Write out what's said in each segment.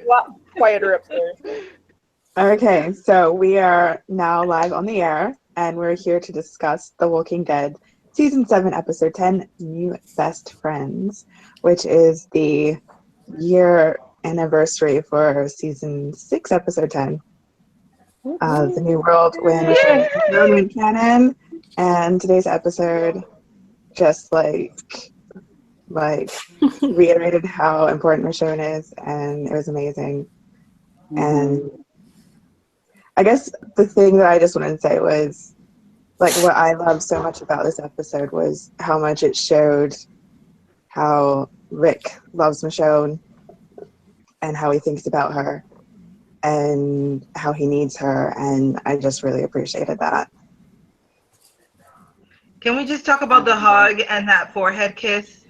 A lot quieter upstairs. Okay, so we are now live on the air, and we're here to discuss The Walking Dead Season 7, Episode 10, New Best Friends, which is the year anniversary for Season 6, Episode 10. The New World when Michonne went canon, and today's episode just reiterated how important Michonne is, and it was amazing. And I guess the thing that I just wanted to say was, like, what I loved so much about this episode was how much it showed how Rick loves Michonne and how he thinks about her and how he needs her, and I just really appreciated that. Can we just talk about the hug and that forehead kiss?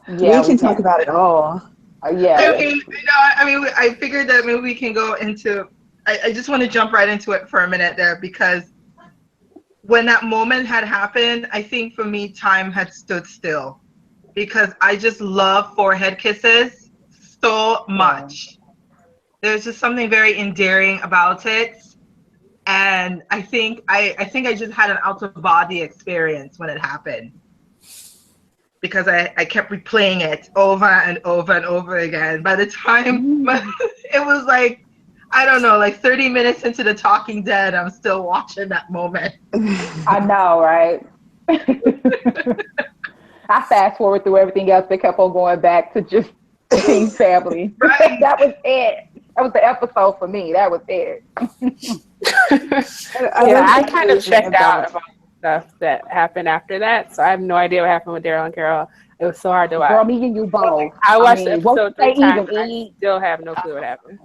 Yeah, we can talk about it all. Yeah. I figured that maybe we can go into. I just want to jump right into it for a minute there, because when that moment had happened, I think for me time had stood still, because I just love forehead kisses so much. There's just something very endearing about it, and I think I just had an out of body experience when it happened, because I kept replaying it over and over and over again. By the time it was like, I don't know, like 30 minutes into The Talking Dead, I'm still watching that moment. I know, right? I fast forward through everything else. They kept on going back to just Team Family. Right. That was it. That was the episode for me. That was it. I kind of checked out about stuff that happened after that, so I have no idea what happened with Daryl and Carol. It was so hard to watch. Girl, me and you both. I watched the episode 3 times. I still have no clue what happened.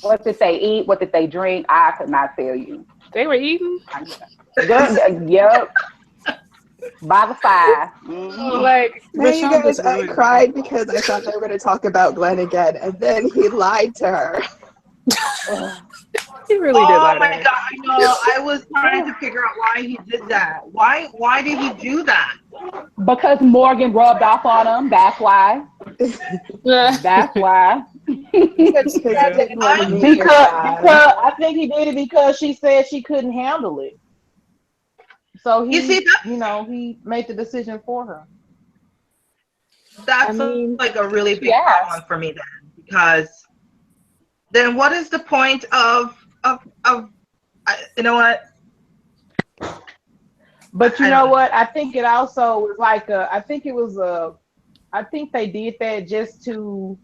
What did they eat? What did they drink? I could not tell you. They were eating? Yep. By the fire. Like, you guys, I cried because I thought they were going to talk about Glenn again, and then he lied to her. He really did lie to her. Oh my God, I know. I was trying to figure out why he did that. Why did he do that? Because Morgan rubbed off on him. That's why. That's why. Because I think he did it because she said she couldn't handle it. So he made the decision for her. That's like a really big problem for me then, because then what is the point of you know what? But you know what? I think it also was like I think they did that just to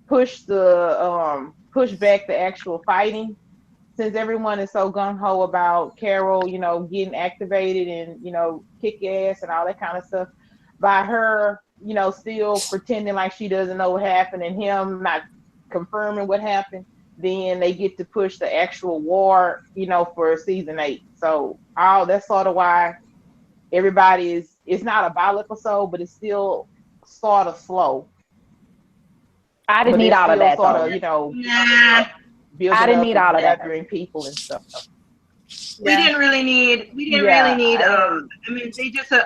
push back the actual fighting, since everyone is so gung-ho about Carol, getting activated and, kick ass and all that kind of stuff. By her, still pretending like she doesn't know what happened and him not confirming what happened, then they get to push the actual war, for season 8. So that's sort of why everybody it's not a violent episode, but it's still sort of slow. I didn't need all of that, though. I didn't need all of that during people and stuff. We didn't really need.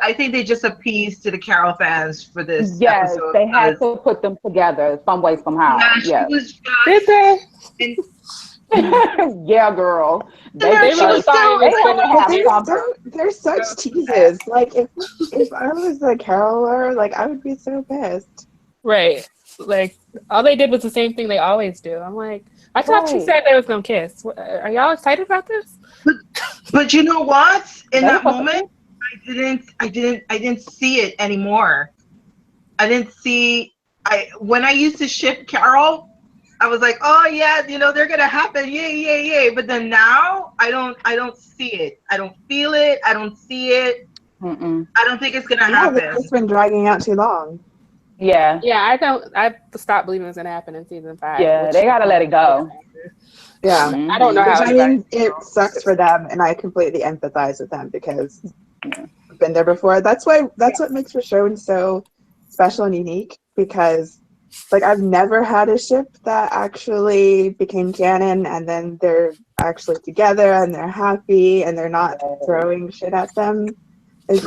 I think they just appeased to the Carol fans for this. Yes, episode. They had to put them together some way somehow. Yeah, Did they? Yeah, girl. They're such teases. Like if I was a Caroler, like I would be so pissed. Right. Like all they did was the same thing they always do. I'm like, I thought she said they was gonna kiss. Are y'all excited about this? But you know what? In that moment, I didn't see it anymore. I didn't see. When I used to ship Carol, I was like, oh yeah, they're gonna happen, yay. But then now, I don't see it. I don't feel it. I don't see it. I don't think it's gonna happen. It's been dragging out too long. Yeah. Yeah, I stopped believing it's gonna happen in season 5. Yeah, they gotta let it go. Yeah. I don't know how. It sucks for them, and I completely empathize with them because I've been there before. That's what makes Richonne so special and unique, because like I've never had a ship that actually became canon and then they're actually together and they're happy and they're not throwing shit at them. It's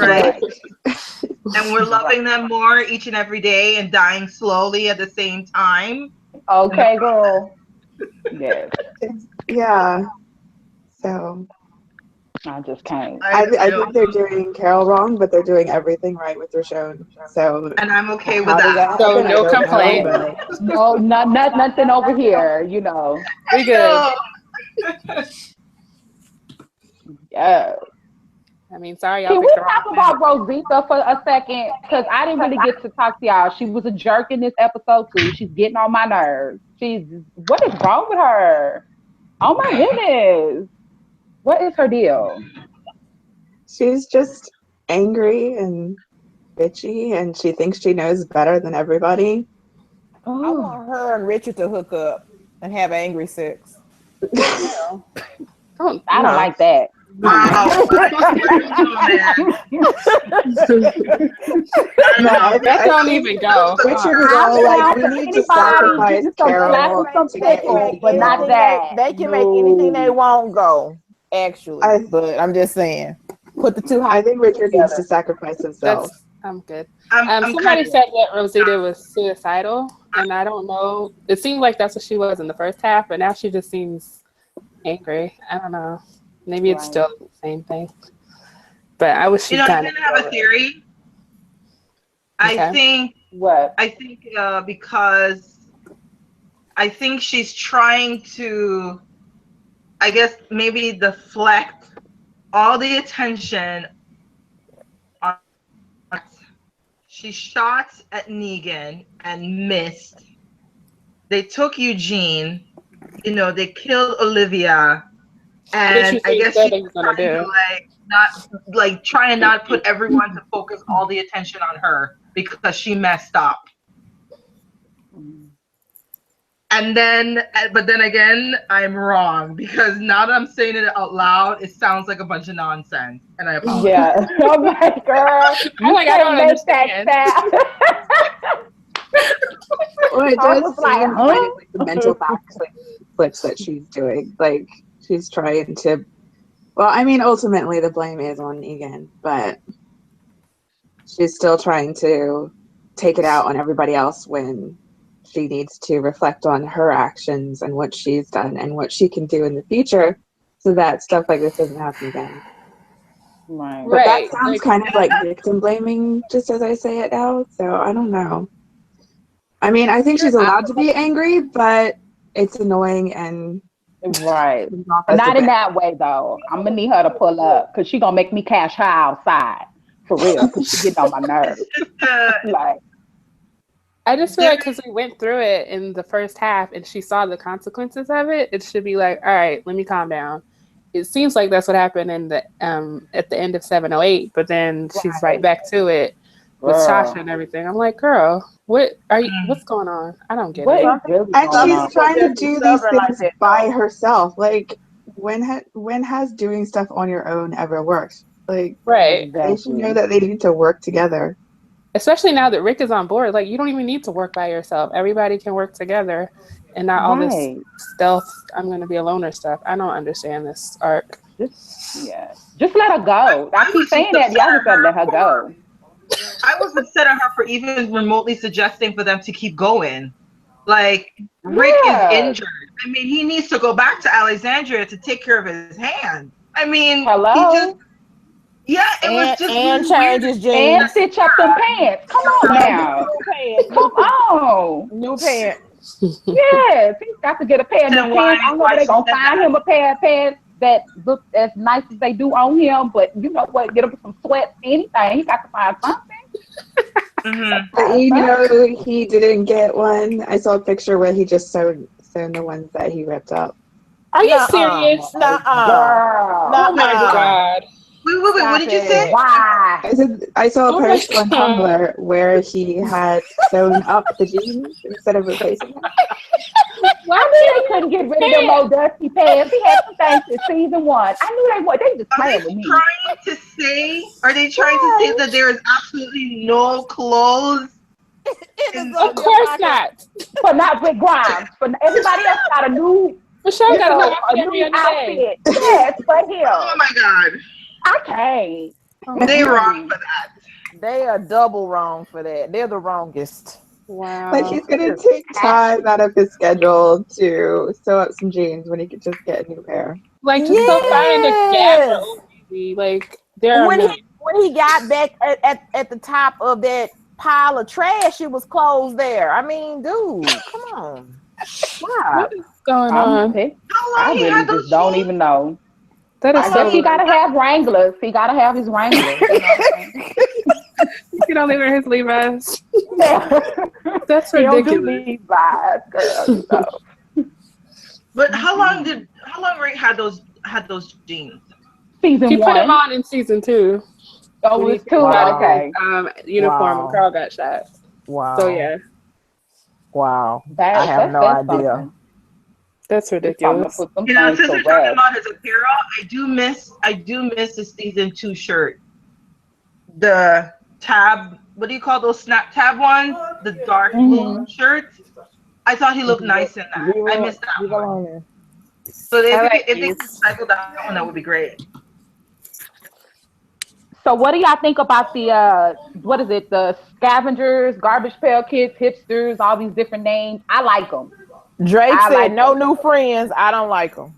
and we're loving them more each and every day and dying slowly at the same time. Okay, girl. Yes. Yeah. So I just can't. I think they're doing Carol wrong, but they're doing everything right with Richonne. So and I'm okay with how did that. So happen? I no don't know, complaint. but No, nothing over here, you know. We good. Yeah. I mean, sorry y'all Can we picked the wrong talk about Rosita for a second? Because I didn't really get to talk to y'all. She was a jerk in this episode too. She's getting on my nerves. What is wrong with her? Oh my goodness. What is her deal? she's just angry and bitchy, and she thinks she knows better than everybody. I want her and Richard to hook up and have angry sex. I don't like that. Wow. That don't even go. Richard is all like, we need to sacrifice Carol to get you, but not that. They can make anything they want go, actually. But I'm just saying, put the two. I think Richard needs to sacrifice himself. I'm good. I'm somebody said that Rosita was suicidal, and I don't know. It seemed like that's what she was in the first half, but now she just seems angry. I don't know. Maybe it's still the same thing. But I wish she kind of. I have a theory. Okay. I think because I think she's trying to, I guess maybe deflect all the attention on. She shot at Negan and missed. They took Eugene. You know, they killed Olivia. And I guess she's trying to try and not put everyone to focus all the attention on her because she messed up. And then, but then again, I'm wrong because now that I'm saying it out loud, it sounds like a bunch of nonsense, and I apologize. Yeah, I'm like, girl, I'm like, I don't understand. Well, it does seem like the mental backflips that she's doing. Like, she's trying to. Well, I mean, ultimately, the blame is on Negan, but she's still trying to take it out on everybody else when she needs to reflect on her actions and what she's done and what she can do in the future so that stuff like this doesn't happen again. Right. But that sounds kind of like victim blaming, just as I say it now, so I don't know. I mean, I think she's allowed to be angry, but it's annoying and right. Not in that way though. I'm gonna need her to pull up because she's gonna make me cash her outside for real because she's getting on my nerves. Like, I just feel like because we went through it in the first half and she saw the consequences of it, it should be like, all right, let me calm down. It seems like that's what happened in the at the end of 708, but then she's right back to it with Sasha and everything. I'm like, girle, what are you? What's going on? I don't get it. And she's trying to do these things by herself. Like, when has doing stuff on your own ever worked? Like, right? They should know that they need to work together. Especially now that Rick is on board, like you don't even need to work by yourself. Everybody can work together, and not all this stealth. I'm going to be a loner stuff. I don't understand this arc. Just let her go. I keep saying that. Y'all just gotta let her go. I was upset at her for even remotely suggesting for them to keep going. Like, Rick is injured. I mean, he needs to go back to Alexandria to take care of his hand. I mean, he just. Yeah, it was just and change his jeans and stitch up them pants. Come on now, come on, new pants. Yes, he's got to get a pair of new pants. I know they're gonna find him a pair of pants that look as nice as they do on him, but you know what? Get him some sweats, anything. He got to find something. But you know, he didn't get one. I saw a picture where he just sewn the ones that he ripped up. Are you serious? Nuh-uh. Oh my god. Wait, what did you say? Why? I saw a post on Tumblr where he had sewn up the jeans instead of replacing them. Why they couldn't get rid of them old dusty pants? He had some things in season 1. I knew they would. They just playing with me. Are they trying to say that there is absolutely no clothes? Of course not. But not with Grimes. But everybody else got a new. Michonne got a new outfit. Yes, but him. Oh my god. I can't. They wrong for that. They are double wrong for that. They're the wrongest. Wow. Like he's gonna take time out of his schedule to sew up some jeans when he could just get a new pair. Like just go find a Gap or OPZ. Like there are when he got back at the top of that pile of trash, it was closed there. I mean, dude, come on. Wow. What is going on? I really just don't even know. That is I guess he gotta have Wranglers. He gotta have his Wranglers. You know what I'm saying? He can only wear his Levi's. That's He don't do ridiculous. Levi's, girl. So. But how long Ray had those jeans? Season He 1. put them on in season 2. Oh, it's 2. Okay. Uniform and Carl got shot. Wow. So yeah. Wow. I have no idea. Something. That's ridiculous. Since we're talking about his apparel, I do miss the season 2 shirt. The tab, what do you call those snap tab ones? The dark blue shirts. I thought he looked nice in that. I missed that one. So if they can cycle that one, that would be great. So what do y'all think about the what is it? The scavengers, garbage pail kids, hipsters, all these different names. I like them. Drake said no new friends. I don't like them.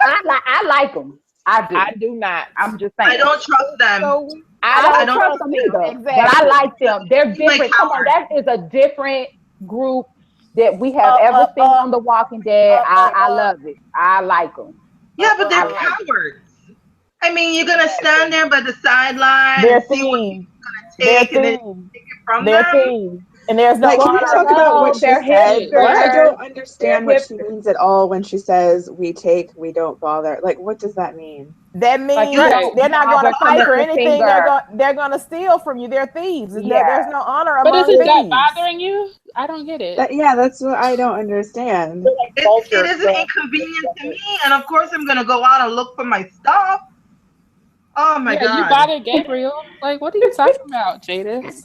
I like them. I do not. I'm just saying. I don't trust them. So, I don't trust them either. Exactly. But I like them. They're different. Come on, that is a different group that we have ever seen on The Walking Dead. I love it. I like them. Yeah, but they're cowards. I mean, you're gonna stand there by the sideline. They're and see what thieves. you're gonna take and then take it from They're them. thieves. And there's no Like, can you talk about what she said? Like, I don't understand what she means at all when she says we take, we don't bother. Like, what does that mean? That means they're not going to fight for anything. They're going to steal from you. They're thieves. Yeah. There's no honor But among isn't thieves. that bothering you? I don't get it. That's what I don't understand. It isn't inconvenient to me, and of course I'm gonna go out and look for my stuff. Oh my god! You bothered Gabriel. Like, what are you talking about, Jadis?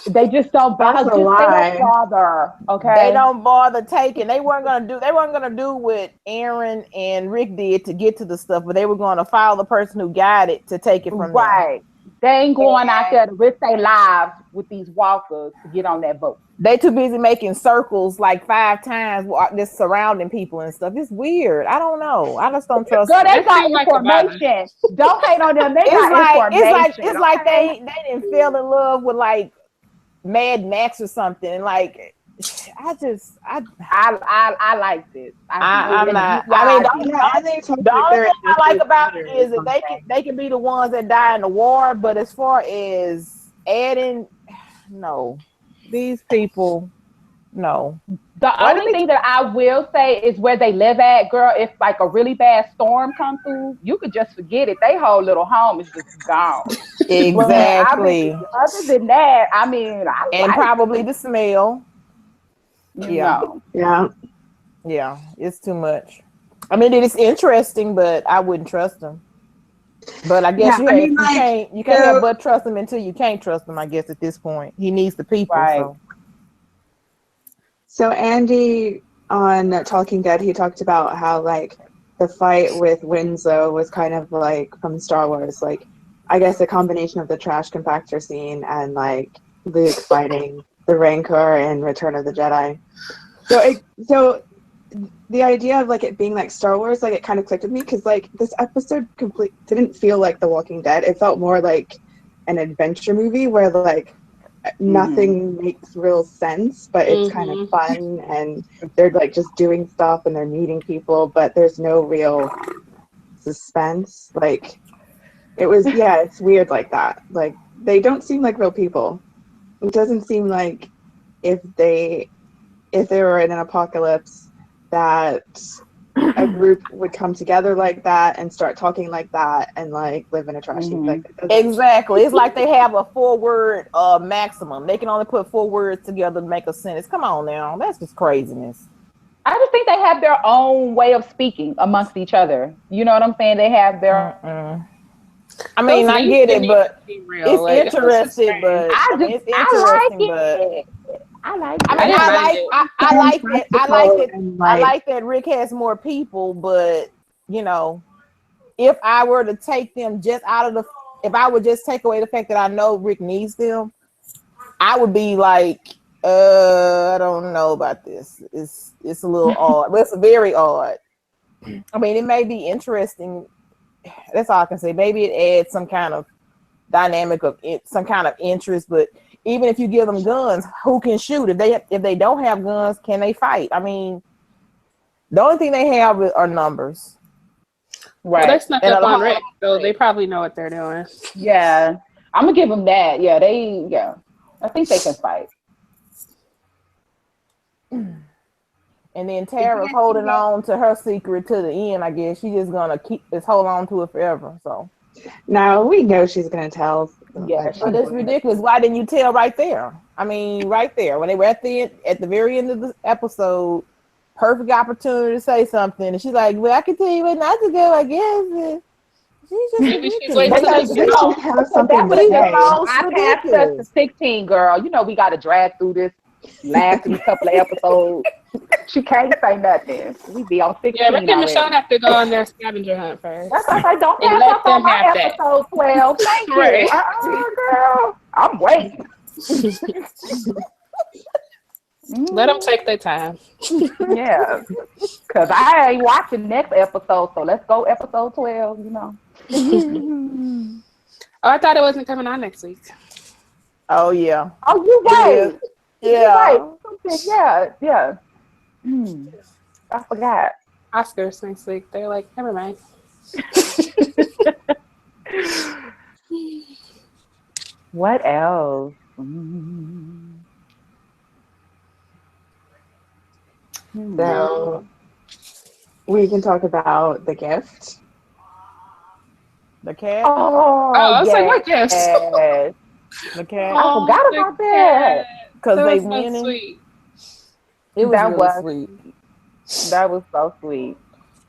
They just don't bother. They don't bother. Okay. They don't bother taking. They weren't gonna do what Aaron and Rick did to get to the stuff, but they were gonna follow the person who got it to take it from them. They ain't going out there to risk their lives with these walkers to get on that boat. They too busy making circles like 5 times, just surrounding people and stuff. It's weird. I don't know. I just don't trust. Girl, they got information. Don't hate on them. They got information. It's like they didn't fall in love with like Mad Max or something. Like I like this. I'm not. I mean, the only thing I like about it is that they can be the ones that die in the war. But as far as adding, no, these people, no. The only thing that I will say is where they live at, girl. If like a really bad storm come through, you could just forget it. They whole little home is just gone. Exactly. Other than that, I mean, probably the smell. Yeah. It's too much. I mean, it is interesting, but I wouldn't trust them. But I guess you can't help but trust them until you can't trust them. I guess at this point, he needs the people. Right. So Andy on Talking Dead, he talked about how like the fight with Winslow was kind of like from Star Wars, like I guess a combination of the trash compactor scene and like Luke fighting the Rancor in Return of the Jedi. So the idea of like it being like Star Wars, like it kind of clicked with me because like this episode didn't feel like The Walking Dead. It felt more like an adventure movie where like nothing makes real sense, but it's kind of fun and they're like just doing stuff and they're meeting people, but there's no real suspense. Like it was, it's weird like that. Like they don't seem like real people. It doesn't seem like if they were in an apocalypse that a group would come together like that and start talking like that and like live in a trash heap. Like exactly. It's like they have a 4-word maximum. They can only put 4 words together to make a sentence. Come on now. That's just craziness. I just think they have their own way of speaking amongst each other. You know what I'm saying? They have their I mean, I get it, but it's like, interesting. But it's interesting. I like that Rick has more people, but you know, if I were to take them just out of the if I would just take away the fact that I know Rick needs them, I would be like, I don't know about this. It's a little odd. But it's very odd. I mean, it may be interesting. That's all I can say. Maybe it adds some kind of dynamic of some kind of interest. But even if you give them guns, who can shoot? If they don't have guns, can they fight? I mean, the only thing they have are numbers. Right. Well, they snuck up on Rick, so they probably know what they're doing. Yeah, I'm gonna give them that. Yeah, I think they can fight. And then Tara's holding on to her secret to the end. I guess she's just gonna hold on to it forever. So now we know she's gonna tell. Yeah, but it's ridiculous. Why didn't you tell right there? I mean, right there when they were at the very end of the episode, perfect opportunity to say something, and she's like, "Well, I can tell you what not to go. I guess." She's just ridiculous. I passed us to 16, girl. You know we got to drag through this last couple of episodes. She can't say nothing. We be on 16. Yeah, Rick and Michonne have to go on their scavenger hunt first. That's why I don't have up on my episode 12. Thank you. Girl. I'm waiting. Let them take their time. Yeah, because I ain't watching next episode, so let's go episode 12, you know. Oh, I thought it wasn't coming on next week. Oh, yeah. Oh, you're right. Yeah. You're right. Yeah. I forgot. Oscars next week. They're like, never mind. What else? So we can talk about the gift. The cat? Oh, I was like, what gift? The cat. I forgot about that. Because they so winning. Sweet. It was really sweet. That was so sweet.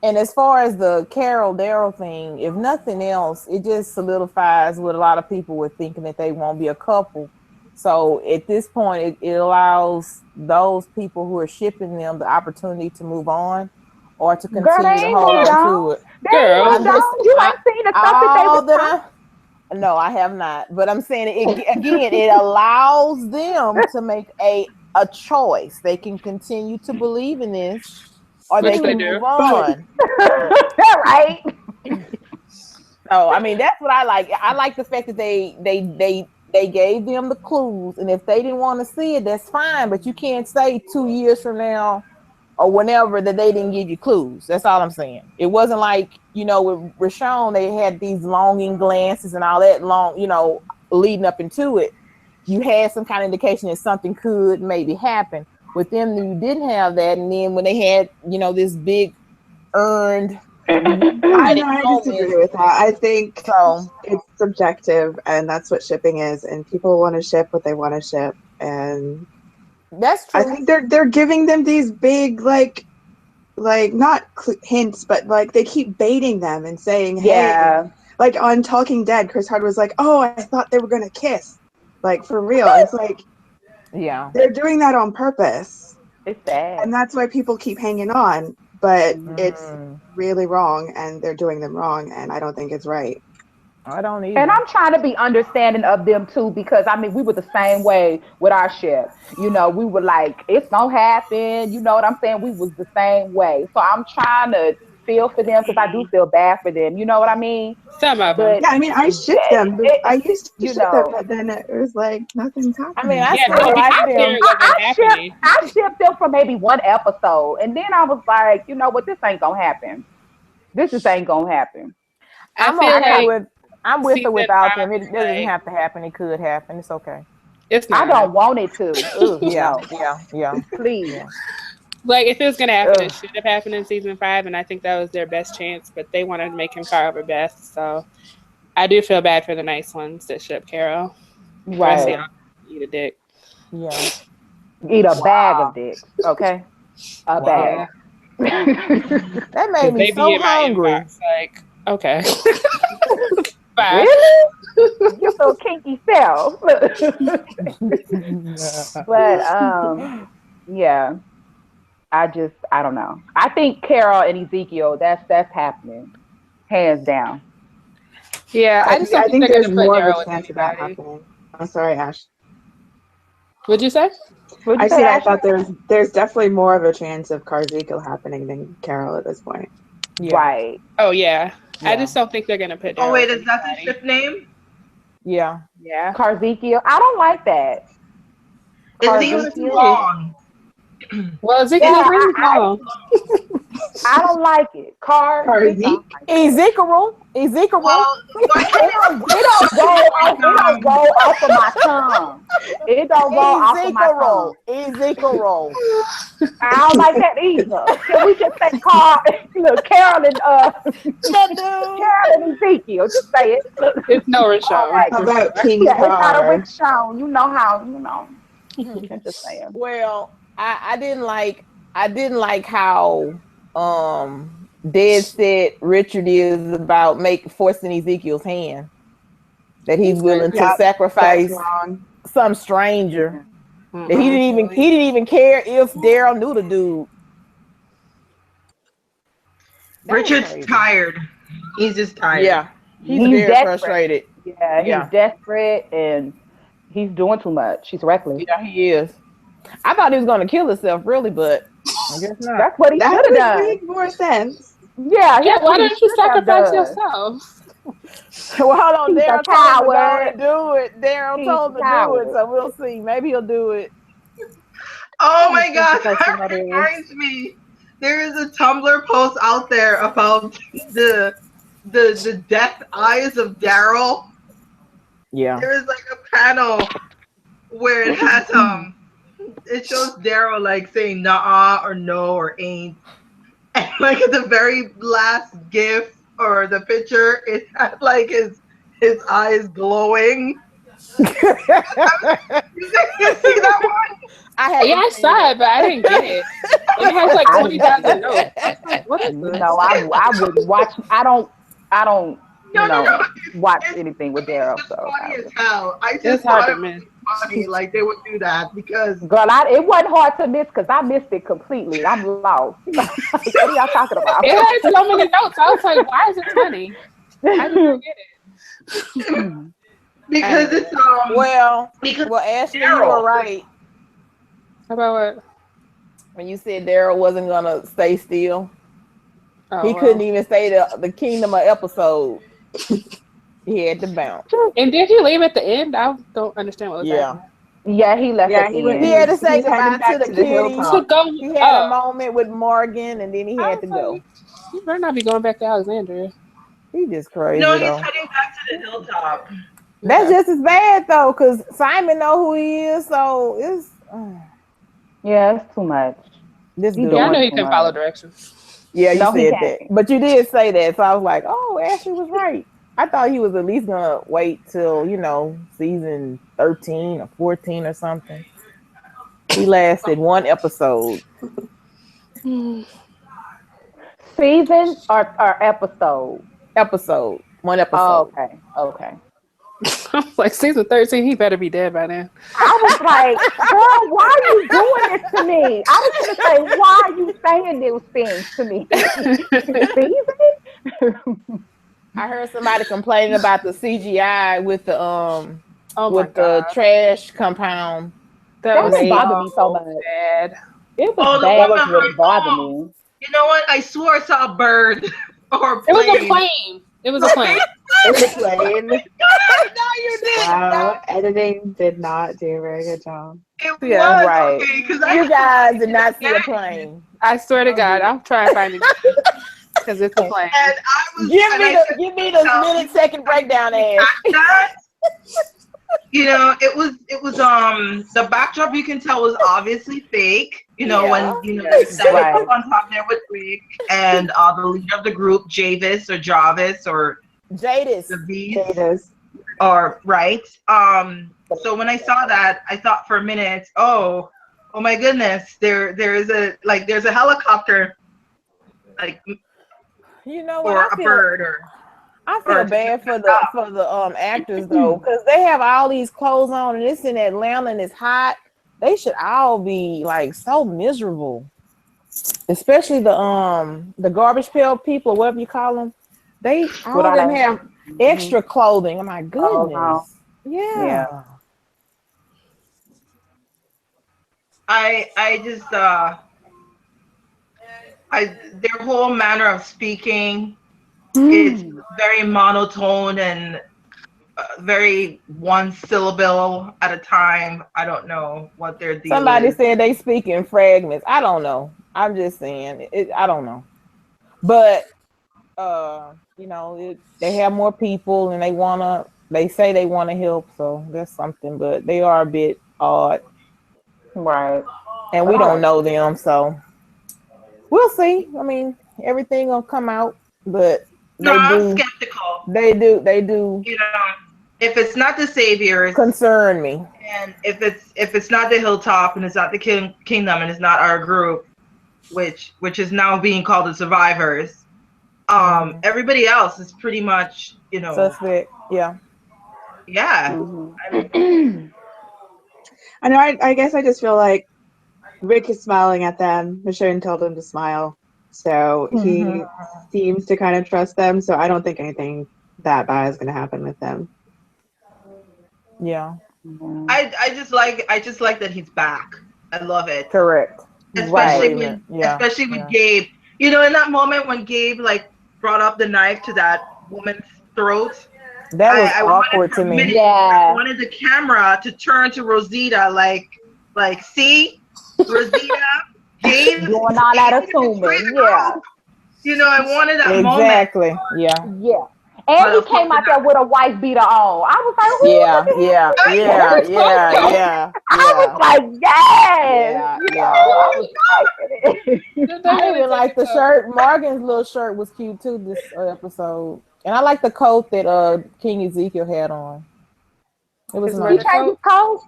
And as far as the Carol Daryl thing, if nothing else, it just solidifies what a lot of people were thinking, that they won't be a couple. So at this point, it allows those people who are shipping them the opportunity to move on or to continue to hold on to it. Girl, you ain't seen the stuff that they No, I have not. But I'm saying it allows them to make a choice. They can continue to believe in this, or they can move on. Right. So I mean, that's what I like. I like the fact that they gave them the clues, and if they didn't want to see it, that's fine. But you can't say 2 years from now or whenever that they didn't give you clues. That's all I'm saying. It wasn't like, with Richonne, they had these longing glances and all that leading up into it. You had some kind of indication that something could maybe happen. With them, you didn't have that. And then when they had, this big earned... I disagree with that. I think it's subjective, and that's what shipping is. And people want to ship what they want to ship, and that's true. I think they're giving them these big like not hints, but like they keep baiting them and saying, "Hey," like on Talking Dead, Chris Hard was like, "Oh, I thought they were gonna kiss," like for real. It's like, they're doing that on purpose. It's sad, and that's why people keep hanging on. But it's really wrong, and they're doing them wrong, and I don't think it's right. I don't either. And I'm trying to be understanding of them too, because I mean, we were the same way with our ship. We were like, it's gonna happen. You know what I'm saying? We was the same way. So I'm trying to feel for them, because I do feel bad for them. You know what I mean? Some of them. Yeah, I mean, I shipped them. I used to ship them, but then it was like nothing's happening. I mean, I shipped them for maybe one episode, and then I was like, you know what? This ain't gonna happen. This just ain't gonna happen. I'm with or without them. It doesn't have to happen. It could happen. It's okay. It's not. I don't want it to. Yeah. Please. Like, if it was going to happen, it should have happened in season 5, and I think that was their best chance, but they wanted to make him far over best, so I do feel bad for the nice ones that ship Carol. Right. Eat a dick. Yeah. Eat a bag of dicks, okay? A bag. That made me so hungry. Like, okay. Bye. Really? You're so kinky self. But, yeah. I don't know. I think Carol and Ezekiel, that's happening, hands down. Yeah, I just don't I think think they're there's gonna put more of a Daryl with chance of that anybody. happening. I'm sorry, Ash. What'd you say? What'd I you say, said I Ashley? thought there's definitely more of a chance of Carzickel happening than Carol at this point. Yeah. Right. Oh yeah. I Yeah. just don't think they're gonna put Oh Daryl wait, with is that the anybody. ship name? Yeah. Yeah. Carzekiel. I don't like that. Ezekiel's too Carzekiel. long. Well, Ezekiel Yeah, Green's long. I don't like it. Carzickel? Ezekiel. Well, why can't It don't go off of my tongue. It don't go off of my tongue. Ezekiel. I don't like that either. Can we just say Carol and Ezekiel? Just say it. It's no Richonne. How about King Yeah, it's not a Car? Rick show. You know how, I'm just saying. Well, I didn't like how Dead said Richard is about forcing Ezekiel's hand. That he's willing to sacrifice some stranger. That he didn't even care if Daryl knew the dude. Richard's tired. He's just tired. Yeah. He's very desperate. frustrated. Yeah, he's desperate and he's doing too much. He's reckless. Yeah, he is. I thought he was going to kill himself, really, but I guess not. That's what he should have done. Make more sense. Yeah, Why don't you sacrifice yourself? Well, hold on. He's Daryl a told him coward. to do it. Daryl told him to do it, so we'll see. Maybe he'll do it. Oh my God, that reminds me. There is a Tumblr post out there about the death eyes of Daryl. Yeah. There is like a panel where it has it shows Daryl like saying nah or no or ain't. And like at the very last gif or the picture, it had like his eyes glowing. You see that one? I saw it, but I didn't get it. It has like 20,000 notes. I was like, what is this? No, I wouldn't watch. I don't watch anything with Daryl. So funny as hell. I just thought it was funny, like they would do that because girl, it wasn't hard to miss because I missed it completely. I'm lost. What are y'all talking about? It had so many notes. I was like, why is it funny? I didn't get it. because it's well, because Ashley, Daryl. you were right About what? when you said Daryl wasn't gonna stay still. Oh, He couldn't even stay the kingdom of episode. He had to bounce. And did he leave at the end? I don't understand what was happening. Yeah, he left at the end. He had to say He's heading goodbye to back the to the kitty. hilltop. He had a moment with Morgan, and then he had to go. He better not be going back to Alexandria. He just crazy. No, he's though. heading back to the hilltop. That's just as bad though, because Simon know who he is, so it's yeah, it's too much. This dude. Yeah, I know he can follow directions. Yeah, you No, he said can't. that, but you did say that, so I was like, oh, Ashley was right. I thought he was at least gonna wait till season 13 or 14 or something. He lasted one episode. Season or episode? Episode. One episode. Oh, okay. Like season 13, he better be dead by then. I was like, girl, why are you doing this to me? I was gonna say, why are you saying those things to me? Season? I heard somebody complaining about the CGI with the the trash compound. That was didn't bother me so much. bad. It was bad. It would bother me. You know what? I swore I saw a bird or a plane. It was a plane. It was a plane. It was a plane. No, you didn't. Wow, editing did not do a very good job. It was right. okay, You guys did not see a plane. I swear to God, I'm trying to find it because it's a plane. And I was Give me the minute-second breakdown, Ash. It was the backdrop you can tell was obviously fake. When they set it up on top there with Rick and the leader of the group, Javis or Jarvis or Jadis. the V's or right. So when I saw that, I thought for a minute, oh my goodness, there's a helicopter, like or a bird or. I feel bad for the actors though, because they have all these clothes on and it's in Atlanta and it's hot. They should all be like so miserable, especially the garbage pail people or whatever you call them. All of them extra clothing. Oh my Oh, goodness. wow. Yeah. I just their whole manner of speaking, it's very monotone and very one syllable at a time. I don't know what their deal Somebody is. said they speak in fragments. I don't know. I'm just saying it. I don't know. But they have more people and they say they wanna help, so that's something, but they are a bit odd. Right. And we don't know them, so we'll see. I mean, everything will come out, but No, I'm skeptical. They do. You know, if it's not the saviors, concern me. and if it's not the hilltop, and it's not the kingdom, and it's not our group, which is now being called the survivors, everybody else is pretty much, suspect. Yeah. I know. I guess I just feel like Rick is smiling at them. Michonne told him to smile, so he seems to kind of trust them. So I don't think anything that bad is going to happen with them. Yeah. I just like that he's back. I love it. Correct. Especially with Gabe. You know, in that moment when Gabe brought up the knife to that woman's throat. That was awkward to me. I wanted the camera to turn to Rosita, like see, Rosita, Gabe doing all that assuming. Yeah. You know, I wanted that moment. Exactly. Yeah. Yeah. And he came out there with a wife beater on. I was like, yeah. I was like, yes. I even like the shirt. Morgan's little shirt was cute too this episode. And I like the coat that King Ezekiel had on. It was nice. He changed his coat?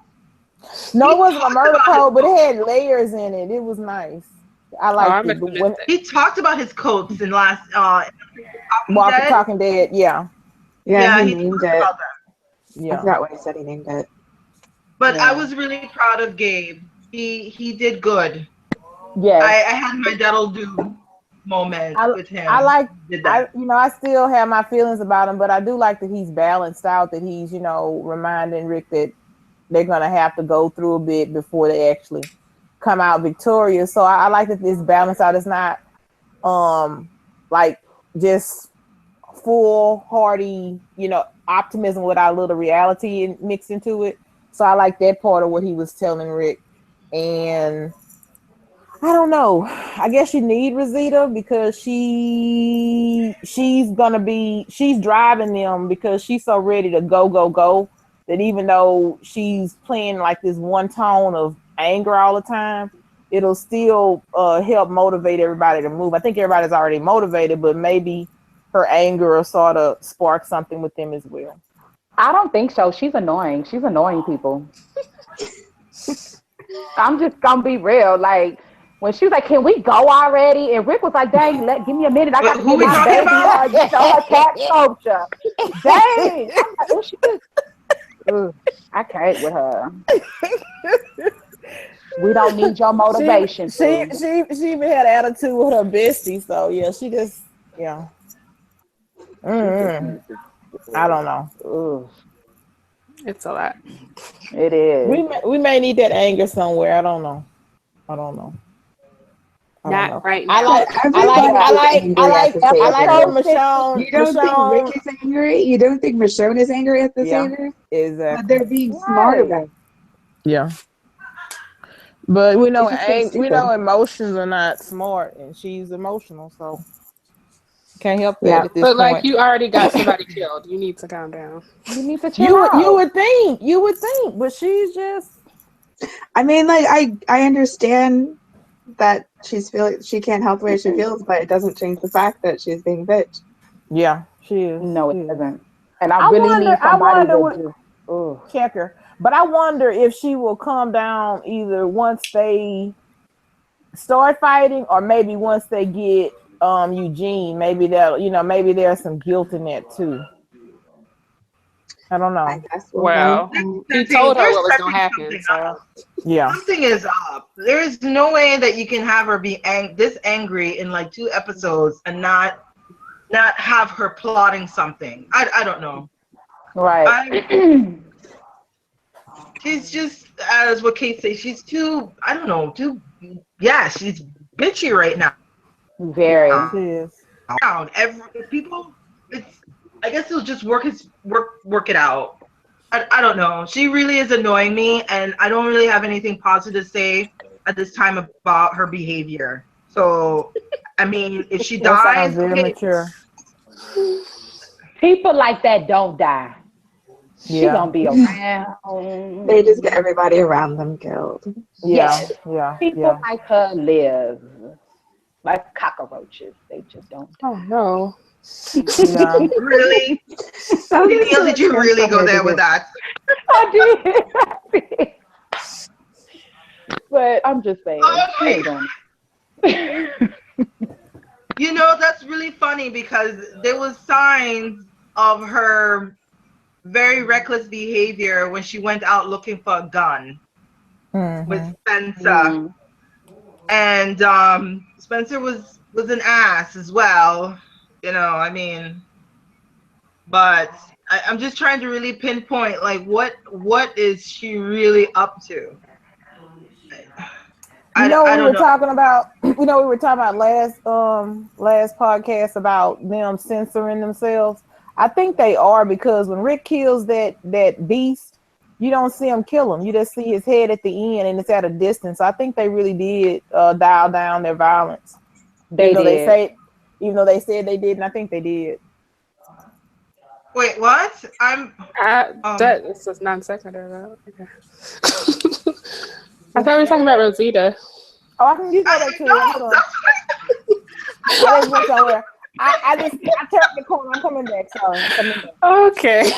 No, it wasn't a murder coat, but it had layers in it. It was nice. I liked it. He talked about his coats in last Talking Dead. Yeah, he named it. Yeah, I forgot what he said he named it. But I was really proud of Gabe. He did good. Yeah, I had my that'll do moment with him. I still have my feelings about him, but I do like that he's balanced out, that he's, reminding Rick that they're going to have to go through a bit before they actually come out victorious. So I like that this balanced out. It's not just full hearty, optimism without a little reality mixed into it. So I like that part of what he was telling Rick. And I don't know. I guess you need Rosita because she's driving them because she's so ready to go that even though she's playing like this one tone of anger all the time, it'll still help motivate everybody to move. I think everybody's already motivated, but maybe her anger will sort of spark something with them as well. I don't think so. She's annoying. She's annoying people. I'm just gonna be real. Like when she was like, "Can we go already?" and Rick was like, "Dang, give me a minute. I got to get my baby her cat sculpture." Dang, I can't with her. We don't need your motivation. She even had attitude with her bestie, so yeah, she just I don't know. It's a lot. It is. We may need that anger somewhere. I don't know. Not right now. I like Michonne. You don't think Rick is angry? You don't think Michonne is angry at the Saviors? Exactly. But they're being smart about it. Yeah. But we know emotions are not smart, and she's emotional, so can't help that at this point. But you already got somebody killed. You need to calm down. You need to chill out. You would think, but she's just. I mean, I understand that she can't help the way she feels, but it doesn't change the fact that she's being bitch. Yeah, she is. No, it doesn't. And I really need somebody to check her. But I wonder if she will calm down either once they start fighting or maybe once they get Eugene. Maybe maybe there's some guilt in that too. I don't know. I guess he told her what was going to happen. So. Yeah. Something is up. There is no way that you can have her be this angry in 2 episodes and not not have her plotting something. I don't know. Right. She's just, as what Kate says, she's too, I don't know, she's bitchy right now. Very. She is. People, I guess he'll just work it out. I don't know. She really is annoying me, and I don't really have anything positive to say at this time about her behavior. So, I mean, if she That dies, sounds very mature. People like that don't die. She Yeah. gonna be around. They just get everybody around them killed. Yeah. Yes. Yeah. People Yeah. like her live like cockroaches. They just don't. Oh no. Yeah. really? Danielle, did you really go there with that? I did. But I'm just saying. She ain't going. You know, that's really funny because there was signs of her very reckless behavior when she went out looking for a gun with Spencer. And Spencer was an ass as well. You know, I mean, but I'm just trying to really pinpoint, like, what is she really up to? You know, I we don't were know. talking about. You know, we were talking about last podcast about them censoring themselves. I think they are, because when Rick kills that beast, you don't see him kill him. You just see his head at the end, and it's at a distance. So I think they really did dial down their violence. They did. Even though they said they didn't, I think they did. Wait, what? That is just non sequitur though. Okay. I thought we were talking about Rosita. Oh, I can use that too. Hold on. I just went somewhere. I turned the corner. I'm coming back. Sorry, I'm coming back. Okay.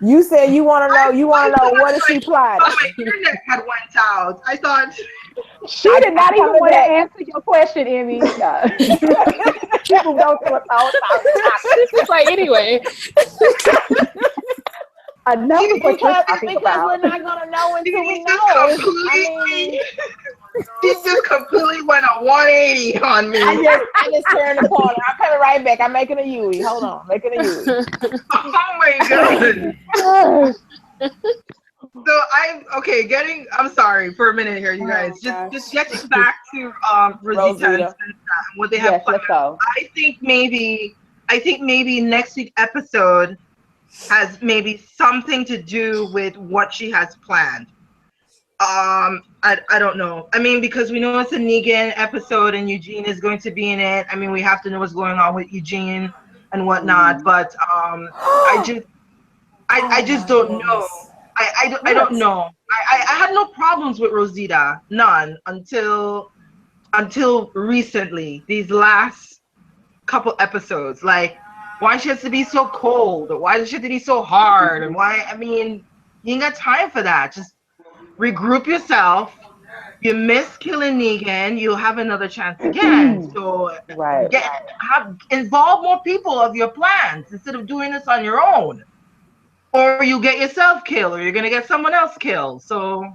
You said you want to know. You want to know what is she plotting? Oh, my internet had went out. I thought She did not even want to answer your question, Emmy. No. People don't do it. It's like, anyway. Enough of what you're talking because about. we're not gonna know until we know. She just completely went a 180 on me. I just turned the corner. I'm coming right back. I'm making a Yui. Hold on, making a Yui. Oh my god. So I'm sorry for a minute here, you guys. Just getting back to Rosita and what they have planned. I think maybe next week's episode has maybe something to do with what she has planned. I don't know. I mean, because we know it's a Negan episode and Eugene is going to be in it. I mean, we have to know what's going on with Eugene and whatnot. But I just don't know. I don't know. I had no problems with Rosita, none, until recently. These last couple episodes, like, why she has to be so cold? Why does she have to be so hard? And why? I mean, you ain't got time for that. Just regroup yourself. You miss killing Negan, you'll have another chance again. So involve more people of your plans instead of doing this on your own. Or you get yourself killed, or you're gonna get someone else killed. So,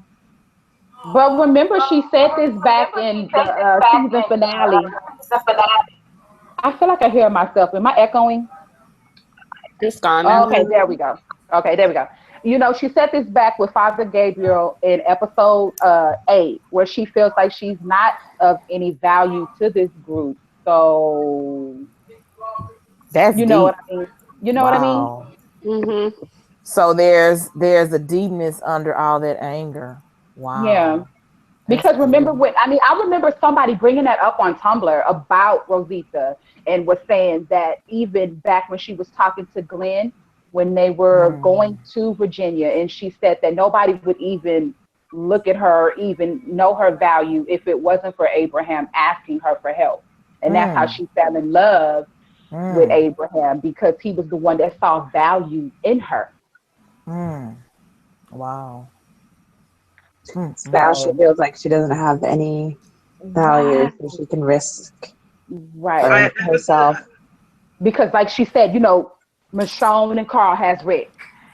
but remember, she said this back in the season finale. I feel like I hear myself. Am I echoing? It's gone now. Okay, there we go. You know, she said this back with Father Gabriel in episode 8, where she feels like she's not of any value to this group. So that's you know what I mean. You know what I mean? Mm-hmm. So there's a deepness under all that anger. Wow. Yeah. Because remember I remember somebody bringing that up on Tumblr about Rosita and was saying that even back when she was talking to Glenn, when they were going to Virginia, and she said that nobody would even look at her, even know her value if it wasn't for Abraham asking her for help. And that's how she fell in love with Abraham, because he was the one that saw value in her. Wow. Now she feels like she doesn't have any value, so she can risk herself. Because like she said, you know, Michonne and Carl has Rick.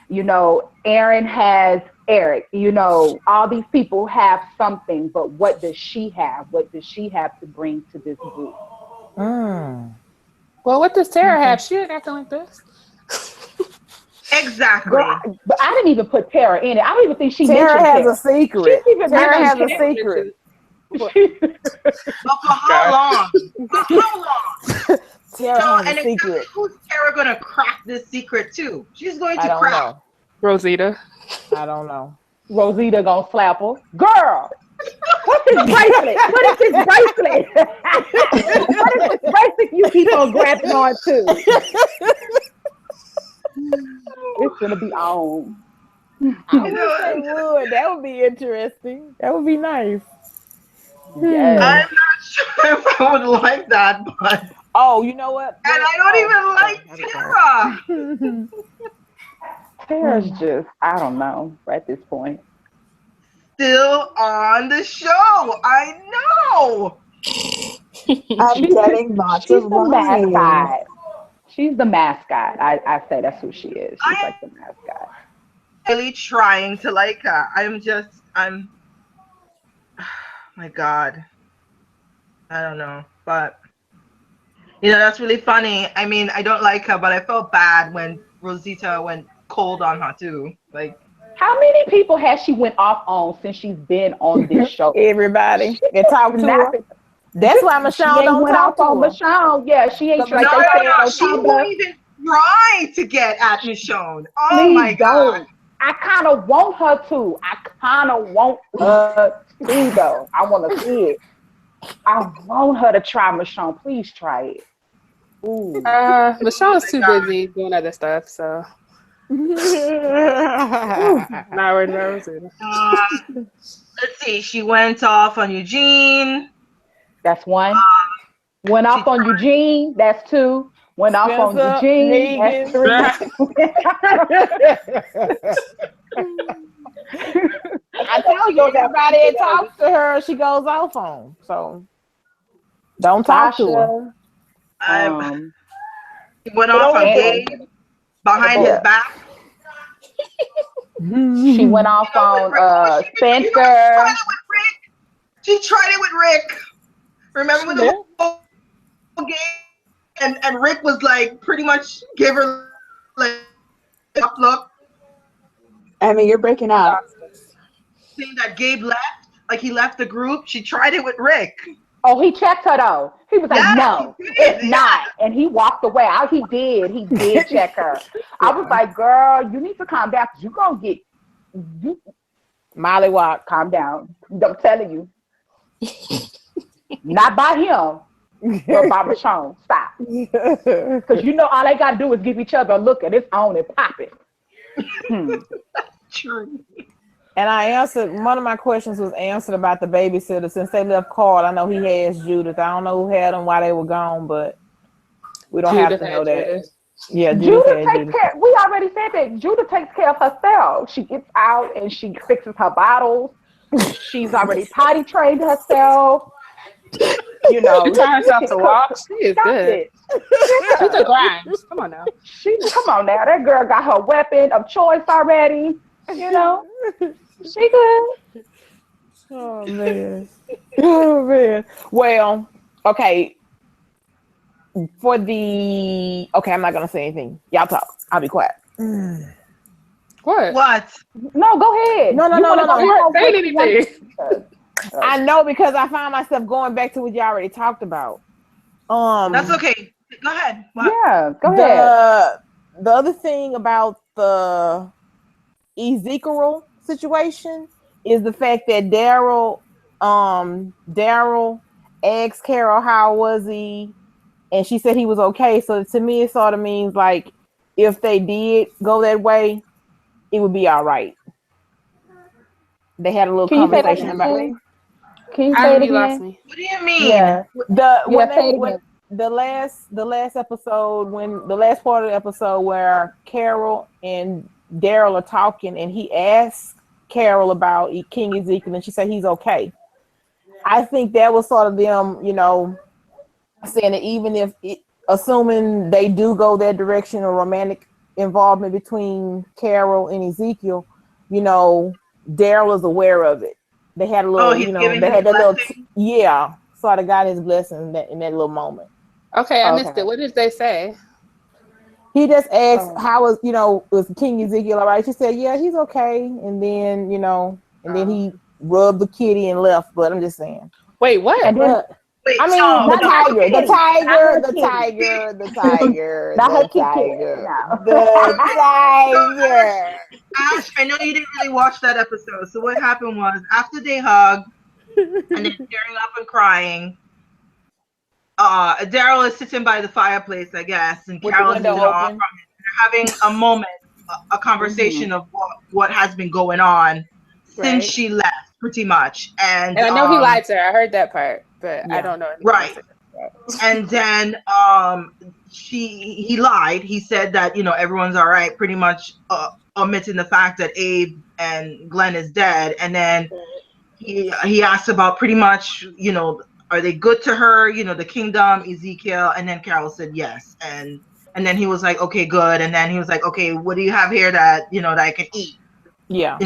You know, Aaron has Eric. You know, all these people have something, but what does she have? What does she have to bring to this group? Well, what does Tara have? She ain't acting like this. Exactly. Girl, but I didn't even put Tara in it. I don't even think she Tara mentioned has a secret. She's even Tara has mentioned a secret. But for how long? For how long? Tara has a And secret. exactly who's Tara gonna crack this secret to? She's going to I don't crack. know. Rosita. I don't know. Rosita gonna slap her. Girl, what's this bracelet? What is this bracelet? What is this bracelet you keep on grabbing on to? It's gonna be on. I wish they would. That would be interesting. That would be nice. Yes. I'm not sure if I would like that, but Oh, you know what? and I don't even like Tara. Tara's just, I don't know, at this point. Still on the show. I know. I'm getting lots She's of the wine. mascot. She's the mascot. I say that's who she is. She's like the mascot. Really trying to like her. My God. I don't know. But that's really funny. I mean, I don't like her, but I felt bad when Rosita went cold on her too. Like, how many people has she went off on since she's been on this show? Everybody. They talk to her. That's why Michonne don't went talk off to on her. Michonne. Yeah, she ain't like no, they said on she Tumblr. won't even try to get at Michonne. Oh Please my God. don't. I kind of want her to. I kind of want her to, though. I want to see it. I want her to try Michonne. Please try it. Ooh. Michonne's too busy doing other stuff, so. Not worried about Rosita. Let's see. She went off on Eugene. That's one. Went off on Eugene. That's two. Went off on Eugene. That's three. I tell you, everybody that talks to her, she goes off on. So don't talk to her. He went off on Gabe behind his back. She went off on Spencer. She tried it with Rick. Remember when the whole game and Rick was like pretty much gave her like up look. I mean, you're breaking up. Saying that Gabe left, like he left the group. She tried it with Rick. Oh, he checked her though. He was like, "No, it's not," and he walked away. He did check her. I was like, "Girl, you need to calm down. Cause you gonna get Molly Walk. Calm down. I'm telling you, not by him, but by Michonne. Stop, because all they gotta do is give each other a look, and it's on and popping." True. And I answered, one of my questions was answered about the babysitter. Since they left Carl, I know he has Judith. I don't know who had them while they were gone, but we don't have to know that. Judith. Yeah, Judith takes care. We already said that Judith takes care of herself. She gets out and she fixes her bottles. She's already potty trained herself. She taught herself to walk. She is good. She's a Grimes. Come on now. Come on now. That girl got her weapon of choice already. She good. Oh man. Oh man. Well, okay. I'm not gonna say anything. Y'all talk. I'll be quiet. What? No, go ahead. No. Say anything. I know, because I found myself going back to what you already talked about. That's okay. Go ahead. What? Yeah, go ahead. The other thing about the Ezekiel situation is the fact that Daryl asked Carol how was he, and she said he was okay. So to me, it sort of means like if they did go that way, it would be all right. They had a little conversation about it. Can you say it again? What do you mean? Yeah. The last episode, when the last part of the episode where Carol and Daryl are talking, and he asks Carol about King Ezekiel, and she said he's okay. I think that was sort of them, saying that even if assuming they do go that direction, a romantic involvement between Carol and Ezekiel, Daryl is aware of it. They had a little, they had that little, sort of got his blessing in that little moment. Okay, I missed it. What did they say? He just asked how was King Ezekiel all right? She said, yeah, he's okay. And then, then he rubbed the kitty and left. But I'm just saying. Wait, what? And then, Wait, I mean, no, the tiger. Not her kitty. The tiger. Ash, I know you didn't really watch that episode. So what happened was after they hugged and then tearing up and crying, Daryl is sitting by the fireplace, I guess, and Carol's sitting off from it. They're having a moment, a conversation of what has been going on since she left, pretty much. And I know he lied to her. I heard that part, but I don't know. Right. And then he lied. He said that everyone's all right, pretty much omitting the fact that Abe and Glenn is dead. And then he asked about pretty much are they good to her? The kingdom, Ezekiel, and then Carol said yes. And then he was like, okay, good. And then he was like, okay, what do you have here that that I can eat? Yeah.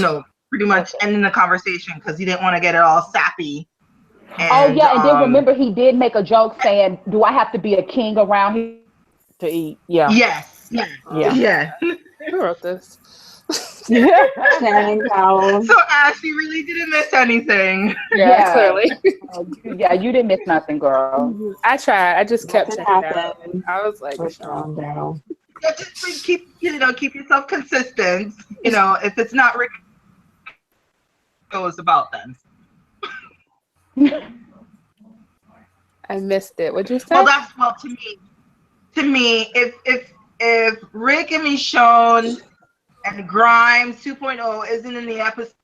Pretty much ending the conversation because he didn't want to get it all sappy. And then remember he did make a joke saying, "Do I have to be a king around here to eat?" Yeah. Yes. Yeah. Who wrote this? Shannon Cowell. So Ash, you really didn't miss anything. Yeah, clearly. Yeah, you didn't miss nothing, girl. I tried. I just kept checking out. I was like, down. Just keep yourself consistent. If it's not Rick, it was about them. I missed it. What'd you say? Well, to me, if Rick and Michonne and Grimes 2.0 isn't in the episode,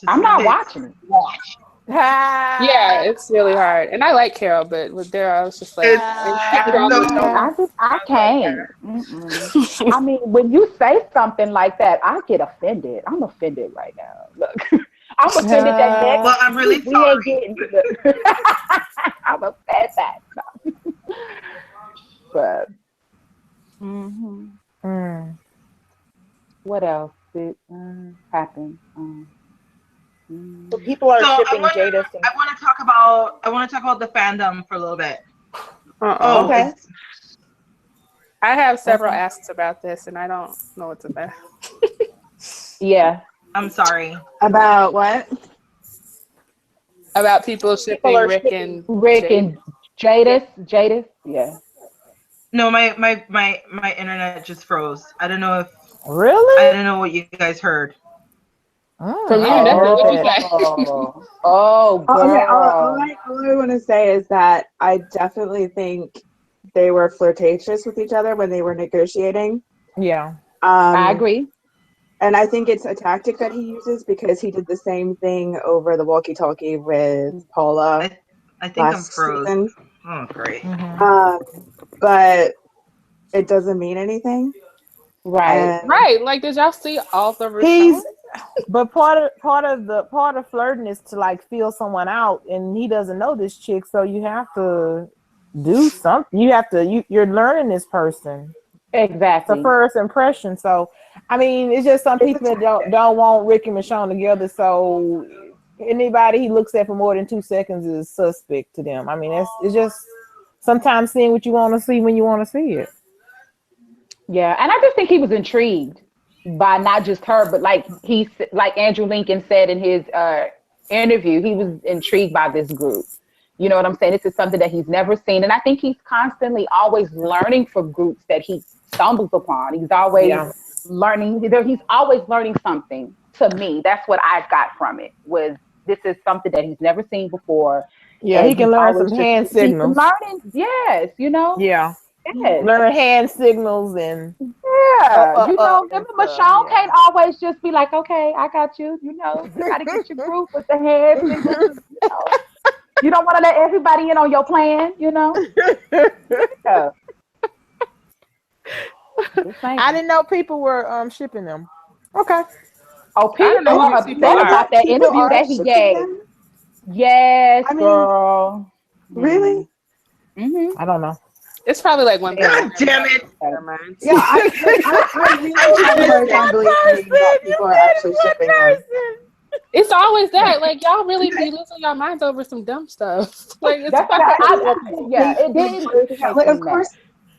I'm not watching. Yeah, it's really hard, and I like Carol, but with Daryl, I was just like, I can't. I mean, when you say something like that, I get offended. I'm offended right now. Look, I'm offended that next. Well, I'm really sorry. We ain't getting I'm offended that. But what else did happen? So people are shipping Jada. I want to talk about the fandom for a little bit. Okay. I have several asks about this, and I don't know what to say. Yeah. I'm sorry. About what? About people shipping Rick and Jadis. Yeah. No, my internet just froze. I don't know if really. I don't know what you guys heard. From you, what you say? Girl. All I want to say is that I definitely think they were flirtatious with each other when they were negotiating. Yeah. I agree. And I think it's a tactic that he uses because he did the same thing over the walkie-talkie with Paula. I think I'm frozen. Season. Oh, great. But it doesn't mean anything. Right. Right. Like, did y'all see all the Richonne? But part of flirting is to like feel someone out, and he doesn't know this chick, so you have to do something. You're learning this person. Exactly. It's a first impression. So I mean, it's just some people that don't want Rick and Michonne together. So anybody he looks at for more than 2 seconds is suspect to them. I mean, it's just sometimes seeing what you want to see when you want to see it. Yeah, and I just think he was intrigued by not just her, but like Andrew Lincoln said in his interview, he was intrigued by this group. You know what I'm saying? This is something that he's never seen, and I think he's constantly always learning from groups that he stumbles upon. He's always learning. He's always learning something. To me, that's what I got from it. Was this is something that he's never seen before? Yeah, he can learn some hand signals. Learning, yes, you know. Yeah. Yes. Learn hand signals and Michonne can't always just be like, okay, I got you. You know, you got to get your group with the hand signals. You don't want to let everybody in on your plan. You know. Yeah. I didn't know people were shipping them. Okay. Oh, people are upset about that interview that he gave. Yes, girl. Really? Mm-hmm. I don't know. It's probably like one. God damn it! Yeah, I really have a hard time believing that people are actually shipping them. It's always that. Like, y'all really be losing your minds over some dumb stuff. Like, it's That's fine. it didn't irritate Like, me of course,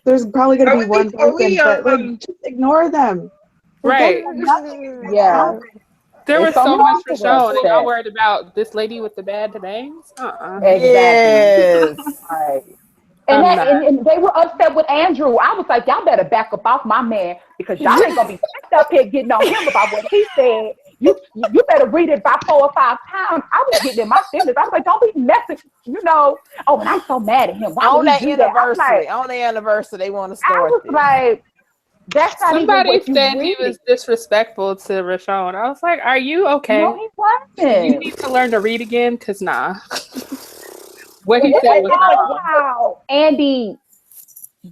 there's probably going to be one person, but like, just ignore them. Right. Yeah. There was It's so much for people shown, and y'all upset. worried about this lady with the bad names? Exactly. Yes. Right. And I'm that not. and they were upset with Andrew. I was like, y'all better back up off my man because y'all ain't gonna be sitting up here getting on him about what he said. You better read it about 4 or 5 times. I was getting in my feelings. I was like, don't be messing, Oh, and I'm so mad at him. Why would On he their do that? I'm like, anniversary, they want to I start was this. like, that's not even Somebody what you said he read. was disrespectful to Richonne. I was like, are you okay? No, he You wasn't. need to learn to read again, because nah. What he It's said was not all wrong. how Andy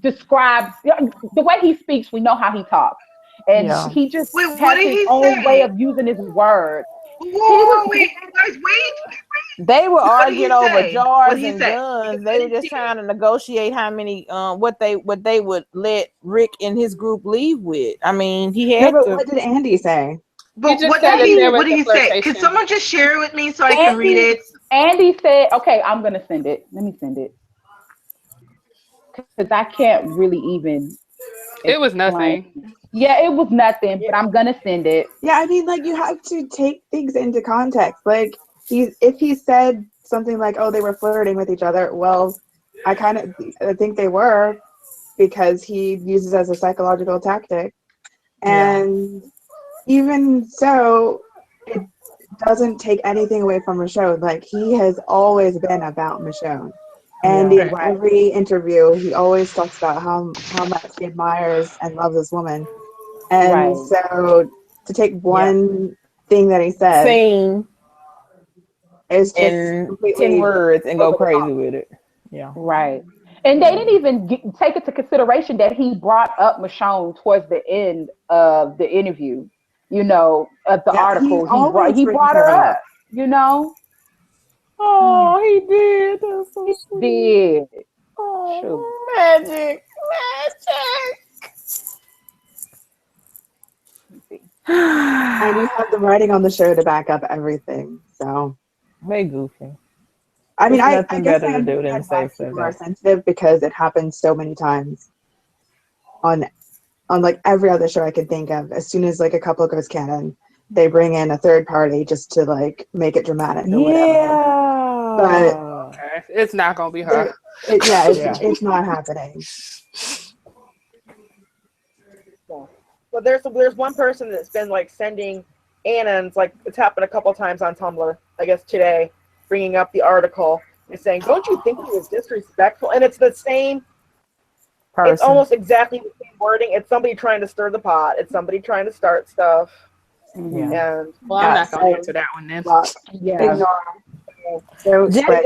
describes the way he speaks. We know how he talks, and Yeah. he just Wait, what has did his he own way say? of using his words. Whoa, wait, guys, wait. They were What did he arguing over say? What jars did he and say? guns. Because I They were didn't just see it. trying to negotiate how many what they would let Rick and his group leave with. I mean, he Yeah, had but to. what did Andy say? He But just said that there was what did a he say? Could flirtation. someone just share it with me so I can read it? Andy said, "Okay, I'm gonna send it. Let me send it because I can't really even It was explain." nothing. Yeah, it was nothing, but I'm gonna send it. Yeah, I mean, like, you have to take things into context. Like, if he said something like, "Oh, they were flirting with each other," well, I think they were, because he uses it as a psychological tactic. And even so, it doesn't take anything away from Michonne. Like, he has always been about Michonne. And in Right. every interview, he always talks about how much he admires and loves this woman. And Right. so to take one thing that he said Sing is just in 10 completely words and go over the crazy top. with it. Yeah. Right. And they didn't even take into consideration that he brought up Michonne towards the end of the interview, of the Yeah, he article. always He brings brought her her up. up, you know? Oh, he did. That's so sweet. Did. Shoot. Oh, magic. And you have the writing on the show to back up everything. So, They goofy. I mean, There's I nothing guess better I to do than understand why say people are that. sensitive, because it happens so many times on like every other show I can think of. As soon as like a couple goes canon, they bring in a third party just to like make it dramatic or whatever. But Okay. It's not going to be her. it's not happening. But there's one person that's been like sending Annons, like it's happened a couple times on Tumblr, I guess today, bringing up the article and saying, "Don't you think he was disrespectful?" And it's the same. Person. It's almost exactly the same wording. It's somebody trying to stir the pot. It's somebody trying to start stuff. Yeah. And Well, I'm not going to answer that one then. Yeah. Don't spread.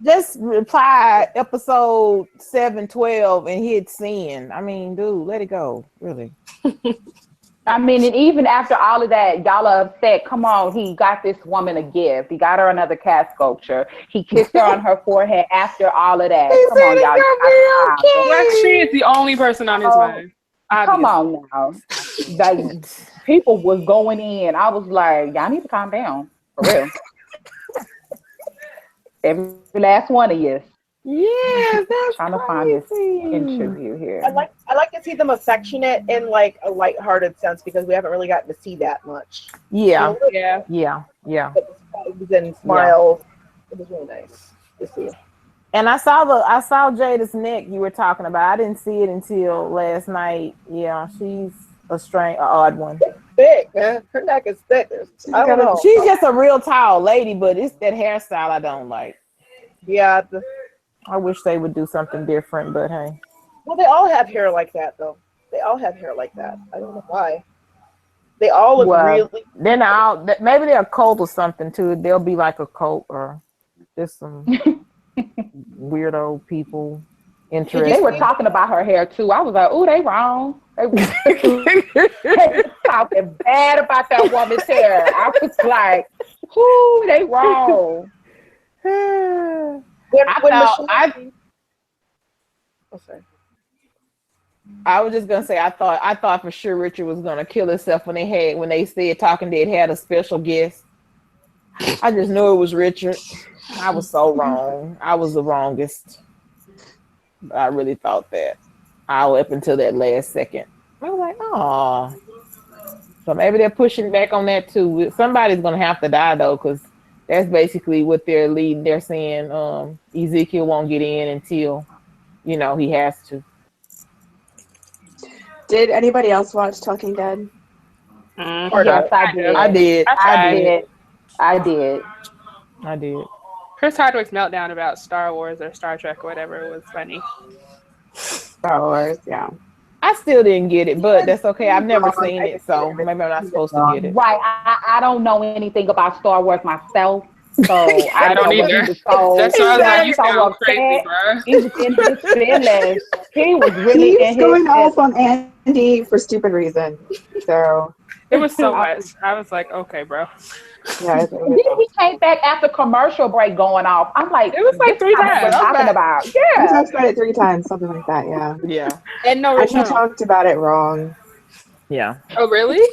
Just reply episode 712 and hit send. I mean, dude, let it go. Really. I mean, and even after all of that, y'all are upset. Come on, he got this woman a gift. He got her another cat sculpture. He kissed her on her forehead after all of that. Come on, y'all. Well, she is the only person on his mind. Obviously. Come on now. Like, people was going in. I was like, y'all need to calm down. For real. Every last one of you. Yeah, that's trying to find this interview here. I like to see them affectionate in like a lighthearted sense because we haven't really gotten to see that much. Yeah. Yeah. But the hugs and smiles, it was really nice to see. And I saw Jada's neck you were talking about. I didn't see it until last night. Yeah, she's an odd one. It's thick, man. Her neck is thick. I don't know. She's just a real tall lady, but it's that hairstyle I don't like. Yeah. I wish they would do something different, but hey. Well, they all have hair like that, though. They all have hair like that. I don't know why. They all look really. Then maybe they're a cult or something too. They'll be like a cult or just some weirdo people. Interesting. They were talking about her hair too. I was like, "Oh, they wrong." They were talking bad about that woman's hair. I was like, "Who? They wrong." I was just gonna say I thought for sure Richard was gonna kill himself when they said Talking Dead had a special guest. I just knew it was Richard. I was so wrong. I was the wrongest. I really thought that. I up until that last second. I was like, oh. So maybe they're pushing back on that too. Somebody's gonna have to die though, because that's basically what they're leading. They're saying Ezekiel won't get in until, he has to. Did anybody else watch Talking Dead? Yes, I did. I did. Chris Hardwick's meltdown about Star Wars or Star Trek or whatever was funny. Star Wars, yeah. I still didn't get it, but that's okay. I've never seen it, so maybe I'm not supposed to get it. Right. I don't know anything about Star Wars myself, so I don't either. That's why I was like, you sound crazy, bro. He was in his feelings. He was really He in was his going off on Andy for stupid reasons. So it was so much. I was like, okay, bro. Yeah, then he came back after commercial break going off. I'm like, it was like 3 times. We're talking about. He Yeah. talked about it 3 times, something like that, yeah. Yeah. And no And he Richonne. talked about it wrong. Yeah. Oh, really?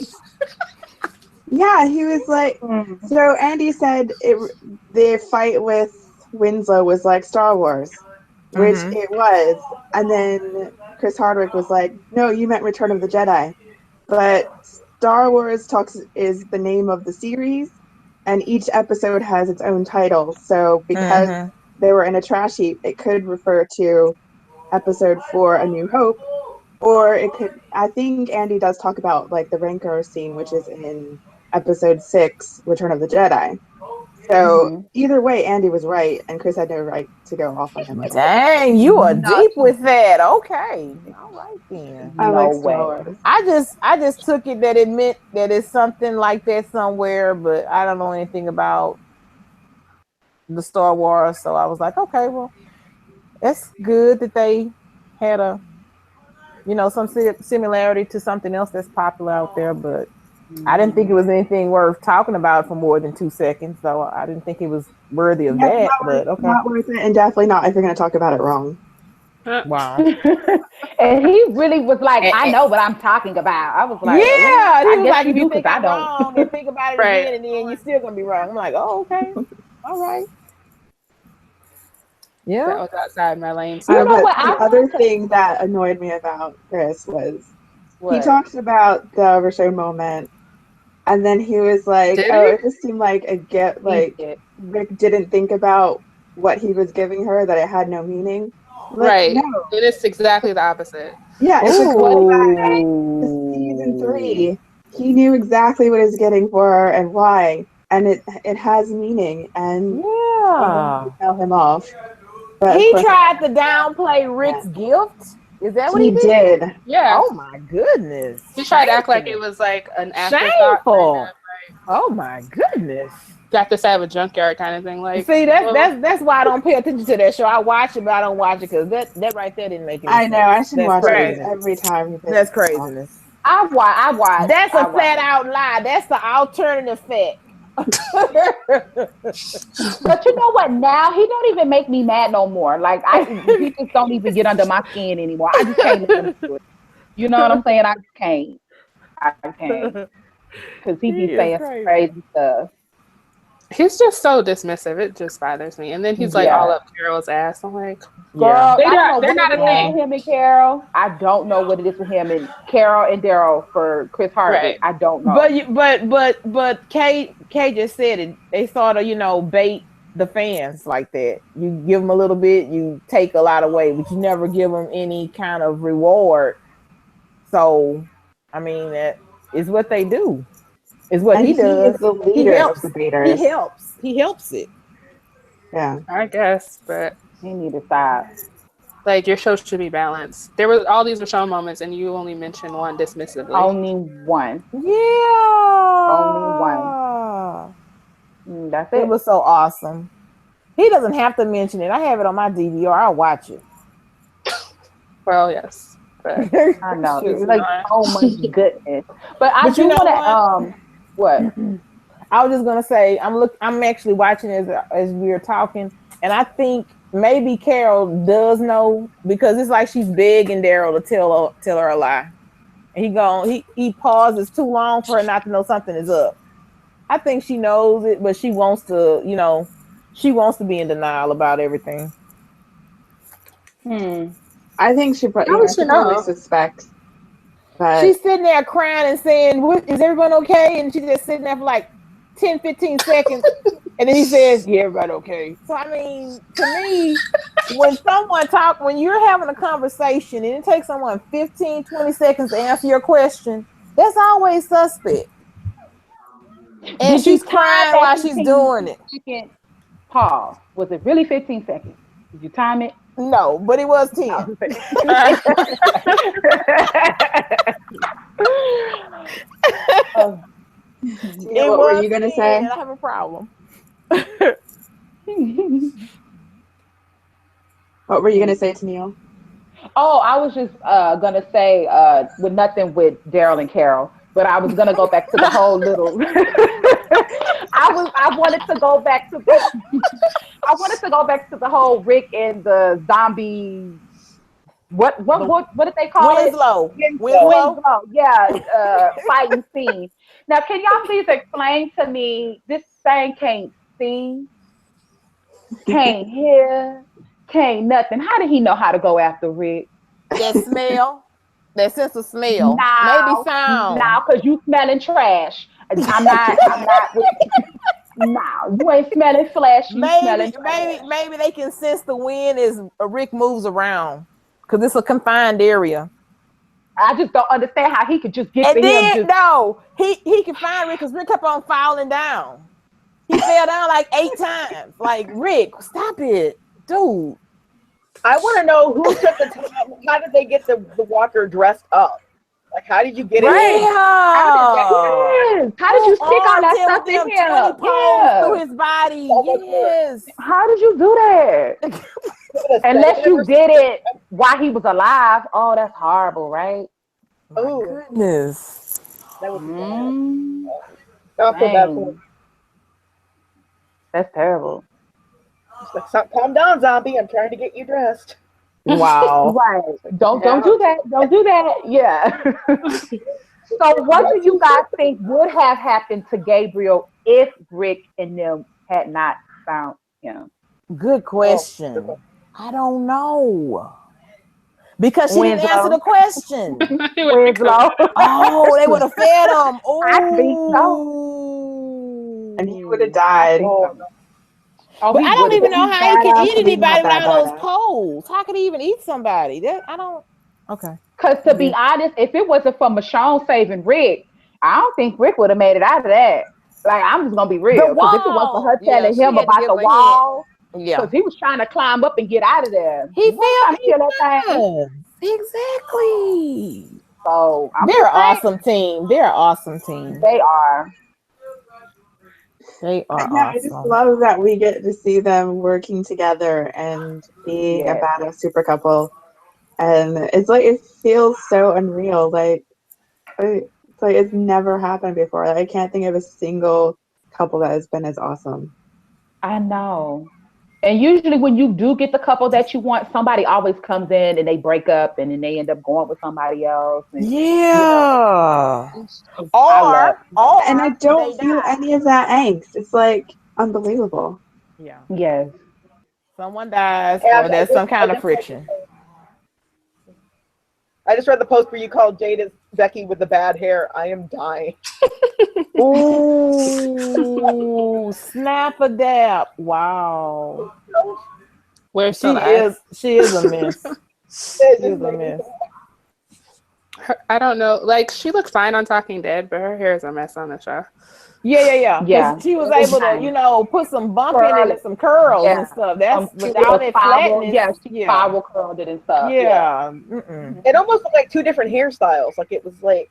Yeah, he was like, so Andy said the fight with Winslow was like Star Wars, which it was. And then Chris Hardwick was like, no, you meant Return of the Jedi. But Star Wars is the name of the series, and each episode has its own title. So because they were in a trash heap, it could refer to episode 4, A New Hope, or it could, I think Andy does talk about like the Rancor scene, which is in episode 6, Return of the Jedi. So either way, Andy was right, and Chris had no right to go off on him. Like, dang, you are deep with that. Okay, all right then. I like Star Wars. I just took it that it meant that it's something like that somewhere, but I don't know anything about the Star Wars, so I was like, okay, well, it's good that they had a, some similarity to something else that's popular out there, but I didn't think it was anything worth talking about for more than 2 seconds, so I didn't think it was worthy of that. But okay, not worth it, and definitely not if you're going to talk about it wrong. Wow. And he really was like, I know what I'm talking about. I was like, yeah, I he was guess like, you if you do, think 'cause I I'm don't. wrong, and think about it Right. again, and then you're still gonna be wrong. I'm like, oh, okay, all right. Yeah. That was outside my lane. The I other thing that annoyed me about Chris was What? he talked about the Richonne moment, and then he was like, Did "Oh, he? it just seemed like Rick didn't think about what he was giving her, that it had no meaning." Like, Right. no. It is exactly the opposite. Yeah, it's like going back Ooh. to season 3. He knew exactly what he was getting for her and why, and it has meaning. And Yeah. tell him off. But He of course, tried to downplay Rick's gift. Is that what he he did? did. Yeah. Oh my goodness. He tried to act like it was like an afterthought. Shameful. Oh my goodness. Got this out of a junkyard kind of thing. Like, See, that's why I don't pay attention to that show. I watch it, but I don't watch it because that right there didn't make any I sense. know. I should That's watch it crazy. every time. That's craziness. I watched. That's a flat out lie. That's the alternative fact. But you know what? Now he don't even make me mad no more. Like he just don't even get under my skin anymore. I just can't listen to it. You know what I'm saying? I just can't. I can't because he be saying crazy stuff. he's just so dismissive. It just bothers me. And then he's like all up Carol's ass. I'm like, Girl, they're they're not a with thing. him and Carol. I don't know what it is with him and Carol and Daryl for Chris Hardwick. Right. I don't know. But Kay just said it. They sort of bait the fans like that. You give them a little bit, you take a lot away, but you never give them any kind of reward. So, I mean, that is what they do. Is what he does. Is the leader of the baiters. He helps it. Yeah. I guess, but He need to stop. like your show should be balanced. There were all these Richonne moments, and you only mentioned one dismissively. Only one. Yeah. Only one. That's It it. was so awesome. He doesn't have to mention it. I have it on my DVR. I'll watch it. Well, yes, but I know. It's like so much goodness. But I But you do know want to what? I was just gonna say I'm actually watching as we were talking, and I think maybe Carol does know because it's like she's begging Daryl to tell her a lie. And he pauses too long for her not to know something is up. I think she knows it, but she wants to, she wants to be in denial about everything. I think she probably suspects. But she's sitting there crying and saying, is everyone okay? And she's just sitting there for like 10, 15 seconds. And then he says, yeah, everybody okay. So, I mean, to me, when you're having a conversation and it takes someone 15, 20 seconds to answer your question, that's always suspect. And she's crying while she's doing it. Pause. Was it really 15 seconds? Did you time it? No, but it was 10. What were you going to say? I have a problem. What were you going to say to Neil? Oh, I was just going to say with nothing with Daryl and Carol, but I was going to go back to the whole little... I wanted to go back to the whole Rick and the zombie. What did they call Winslow. it? Winslow. Yeah, fighting scene. Now, can y'all please explain to me? This thing can't see, can't hear, can't nothing. How did he know how to go after Rick? That smell, that sense of smell, maybe sound. Now, because you smelling trash. I'm not. No, you ain't smelling flesh. Maybe they can sense the wind as Rick moves around because it's a confined area. I just don't understand how he could just get and to him. No, he can find Rick because Rick kept on falling down. He fell down like 8 times. Like, Rick, stop it, dude. I want to know who took the time. How did they get the walker dressed up? Like, how did you get it in? How did you stick all that stuff in here? Through his body. Yes. How did you do that? Unless you did it while he was alive. Oh, that's horrible, right? Oh goodness. That was bad. That's terrible. Like, calm down, zombie. I'm trying to get you dressed. Wow. Right. Don't do that. Don't do that. Yeah. So what do you guys think would have happened to Gabriel if Rick and them had not found him? Good question. I don't know. Because she didn't answer the question. Winslow. Oh, they would have fed him. Oh. I think so. And he would have died. But I don't even know how he can eat anybody without those poles. How could he even eat somebody? I don't. Okay. Because to be honest, if it wasn't for Michonne saving Rick, I don't think Rick would have made it out of that. Like, I'm just gonna be real. Because if it wasn't for her telling him about the wall, because he was trying to climb up and get out of there. He fell. That thing. Exactly. So they're an awesome team. They're an awesome team. They are. They are awesome. I just love that we get to see them working together and being a badass super couple. And it's like, it feels so unreal. It's never happened before. I can't think of a single couple that has been as awesome. I know. And usually when you do get the couple that you want, somebody always comes in and they break up and then they end up going with somebody else. And, and I don't feel any of that angst. It's like unbelievable. Yeah. Yes. Someone dies or there's some kind of friction. I just read the post where you called Jada Becky with the bad hair. I am dying. Ooh, snap a dap. Wow. Where's she is a mess. She is a mess. I don't know. Like, she looked fine on Talking Dead, but her hair is a mess on the show. Yeah. She was able to, put some bump in it and some curls and stuff. That's without it flattening. Yeah, she spiral curled it and stuff. Yeah. It almost looked like 2 different hairstyles. Like, it was like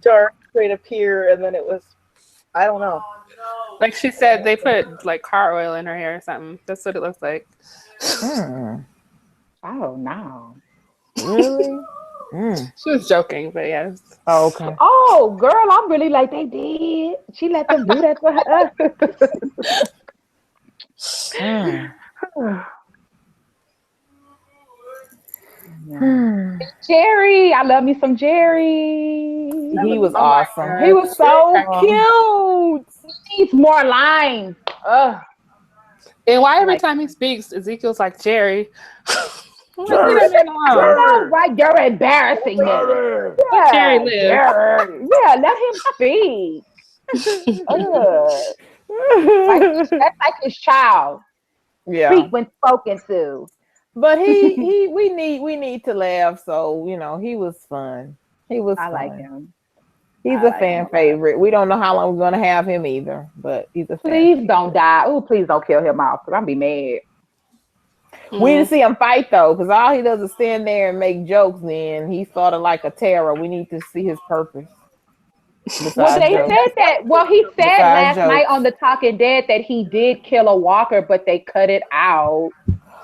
dark straight up here, and then it was, I don't know. Like she said, they put like car oil in her hair or something. That's what it looks like. Oh no. Really? She was joking, but yes. Oh, okay. Oh, girl, I'm really like, they did. She let them do that for her. I love me some Jerry. He was Oh my awesome. God. He was so cute. He needs more lines. Ugh. And why every Like, time he speaks, Ezekiel's like Jerry? Leave Jerry. that man alone. I know, right? You're embarrassing me. Jerry. Let Jerry Yeah, live. Jerry. Yeah, let him speak. Ugh. That's like his child. Yeah. Speak when spoken to. But we need to laugh. So he was fun. He was I fun. like him. He's I a like fan him. favorite. We don't know how long we're gonna have him either, but he's a fan. Please don't die. Oh, please don't kill him off, because I'm be mad. We didn't see him fight though, because all he does is stand there and make jokes. Then he's sort of like a terror. We need to see his purpose. Well, they Jokes. said that. Well, he said Besides last night jokes. on the Talking Dead that he did kill a walker, but they cut it out.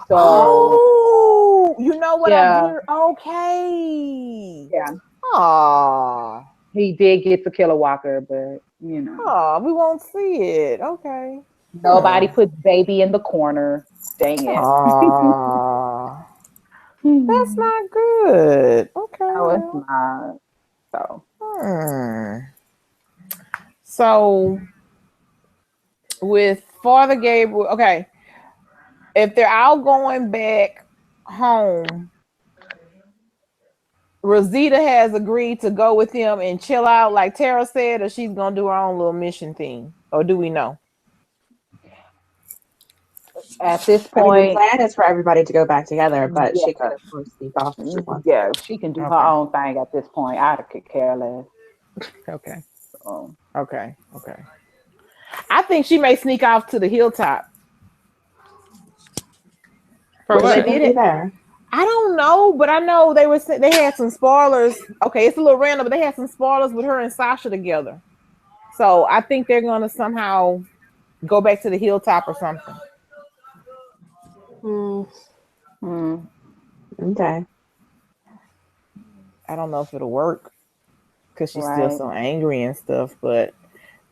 So Oh, you know what I yeah, did? Okay. yeah, Aw. he did get to kill a walker, but Oh, we won't see it. Okay. nobody puts baby in the corner. Dang it. Aw. That's not good. Okay. No, it's not. So So with Father Gabriel, okay, if they're all going back home, Rosita has agreed to go with him and chill out, like Tara said, or she's gonna do her own little mission thing, or do we know? at this I mean, the point, plan is for everybody to go back together, but she could, yeah, of course, sneak off if she wants. yeah, she can do her Okay. own thing at this point. I could care less. Okay. So. Okay. I think she may sneak off to the hilltop. For What what? should they do there? I don't know, but I know they had some spoilers. Okay, it's a little random, but they had some spoilers with her and Sasha together. So I think they're gonna somehow go back to the hilltop or something. Okay. I don't know if it'll work because she's still Right. so angry and stuff, but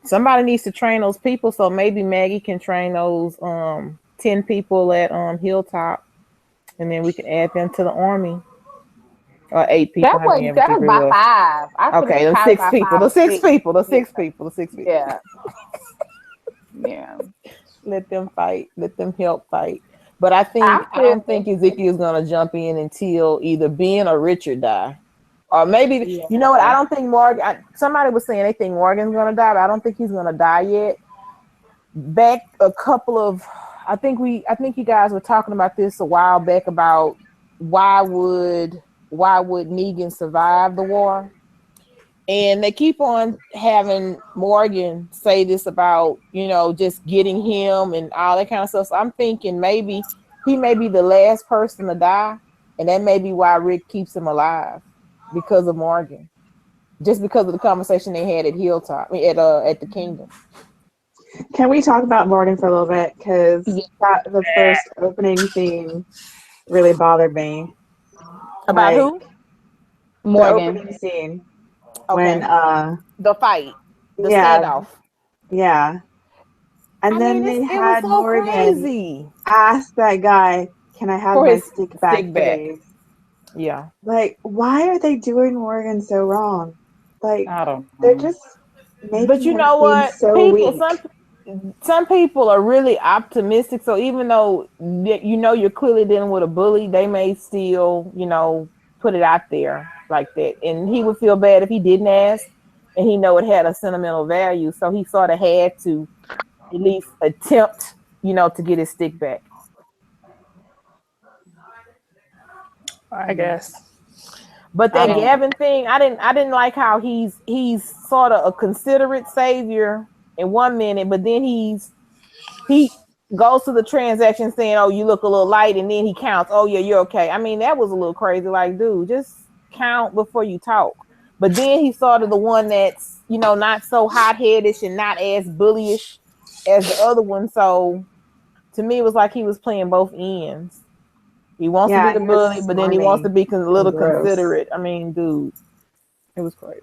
somebody needs to train those people. So maybe Maggie can train those 10 people at Hilltop, and then we can add them to the army. Or 8 people. That was by 5. Okay, the 6 people. The 6 people. The 6 people. The 6 people. Yeah. Yeah. Let them fight. Let them help fight. But I don't think Ezekiel's gonna jump in until either Ben or Richard die. Or maybe you know what? I don't think Morgan. Somebody was saying they think Morgan's gonna die, but I don't think he's gonna die yet. Back a couple of, I think you guys were talking about this a while back about why would Negan survive the war? And they keep on having Morgan say this about, just getting him and all that kind of stuff. So I'm thinking maybe he may be the last person to die, and that may be why Rick keeps him alive, because of Morgan, just because of the conversation they had at Hilltop, at the Kingdom. Can we talk about Morgan for a little bit? Because the first opening scene really bothered me. About who? Morgan. The opening scene. Okay. When the fight, the standoff. Yeah. And then they had so Morgan crazy. ask that guy, "Can I have my stick back, please?" Yeah. Like, why are they doing Morgan so wrong? Like, I don't know. they're just making But you know what? so weak. Some people are really optimistic. So even though you're clearly dealing with a bully, they may still, put it out there like that. And he would feel bad if he didn't ask, and he know it had a sentimental value. So he sort of had to at least attempt, to get his stick back. I guess. But that Gavin thing, I didn't like how he's sort of a considerate savior in one minute, but then he goes to the transaction saying, "Oh, you look a little light," and then he counts, "Oh yeah, you're okay." I mean, that was a little crazy. Like, dude, just count before you talk. But then he's sort of the one that's, not so hot-headish and not as bullyish as the other one. So to me, it was like he was playing both ends. He wants to be the bully, but then he wants to be a little considerate. I mean, dude, it was crazy.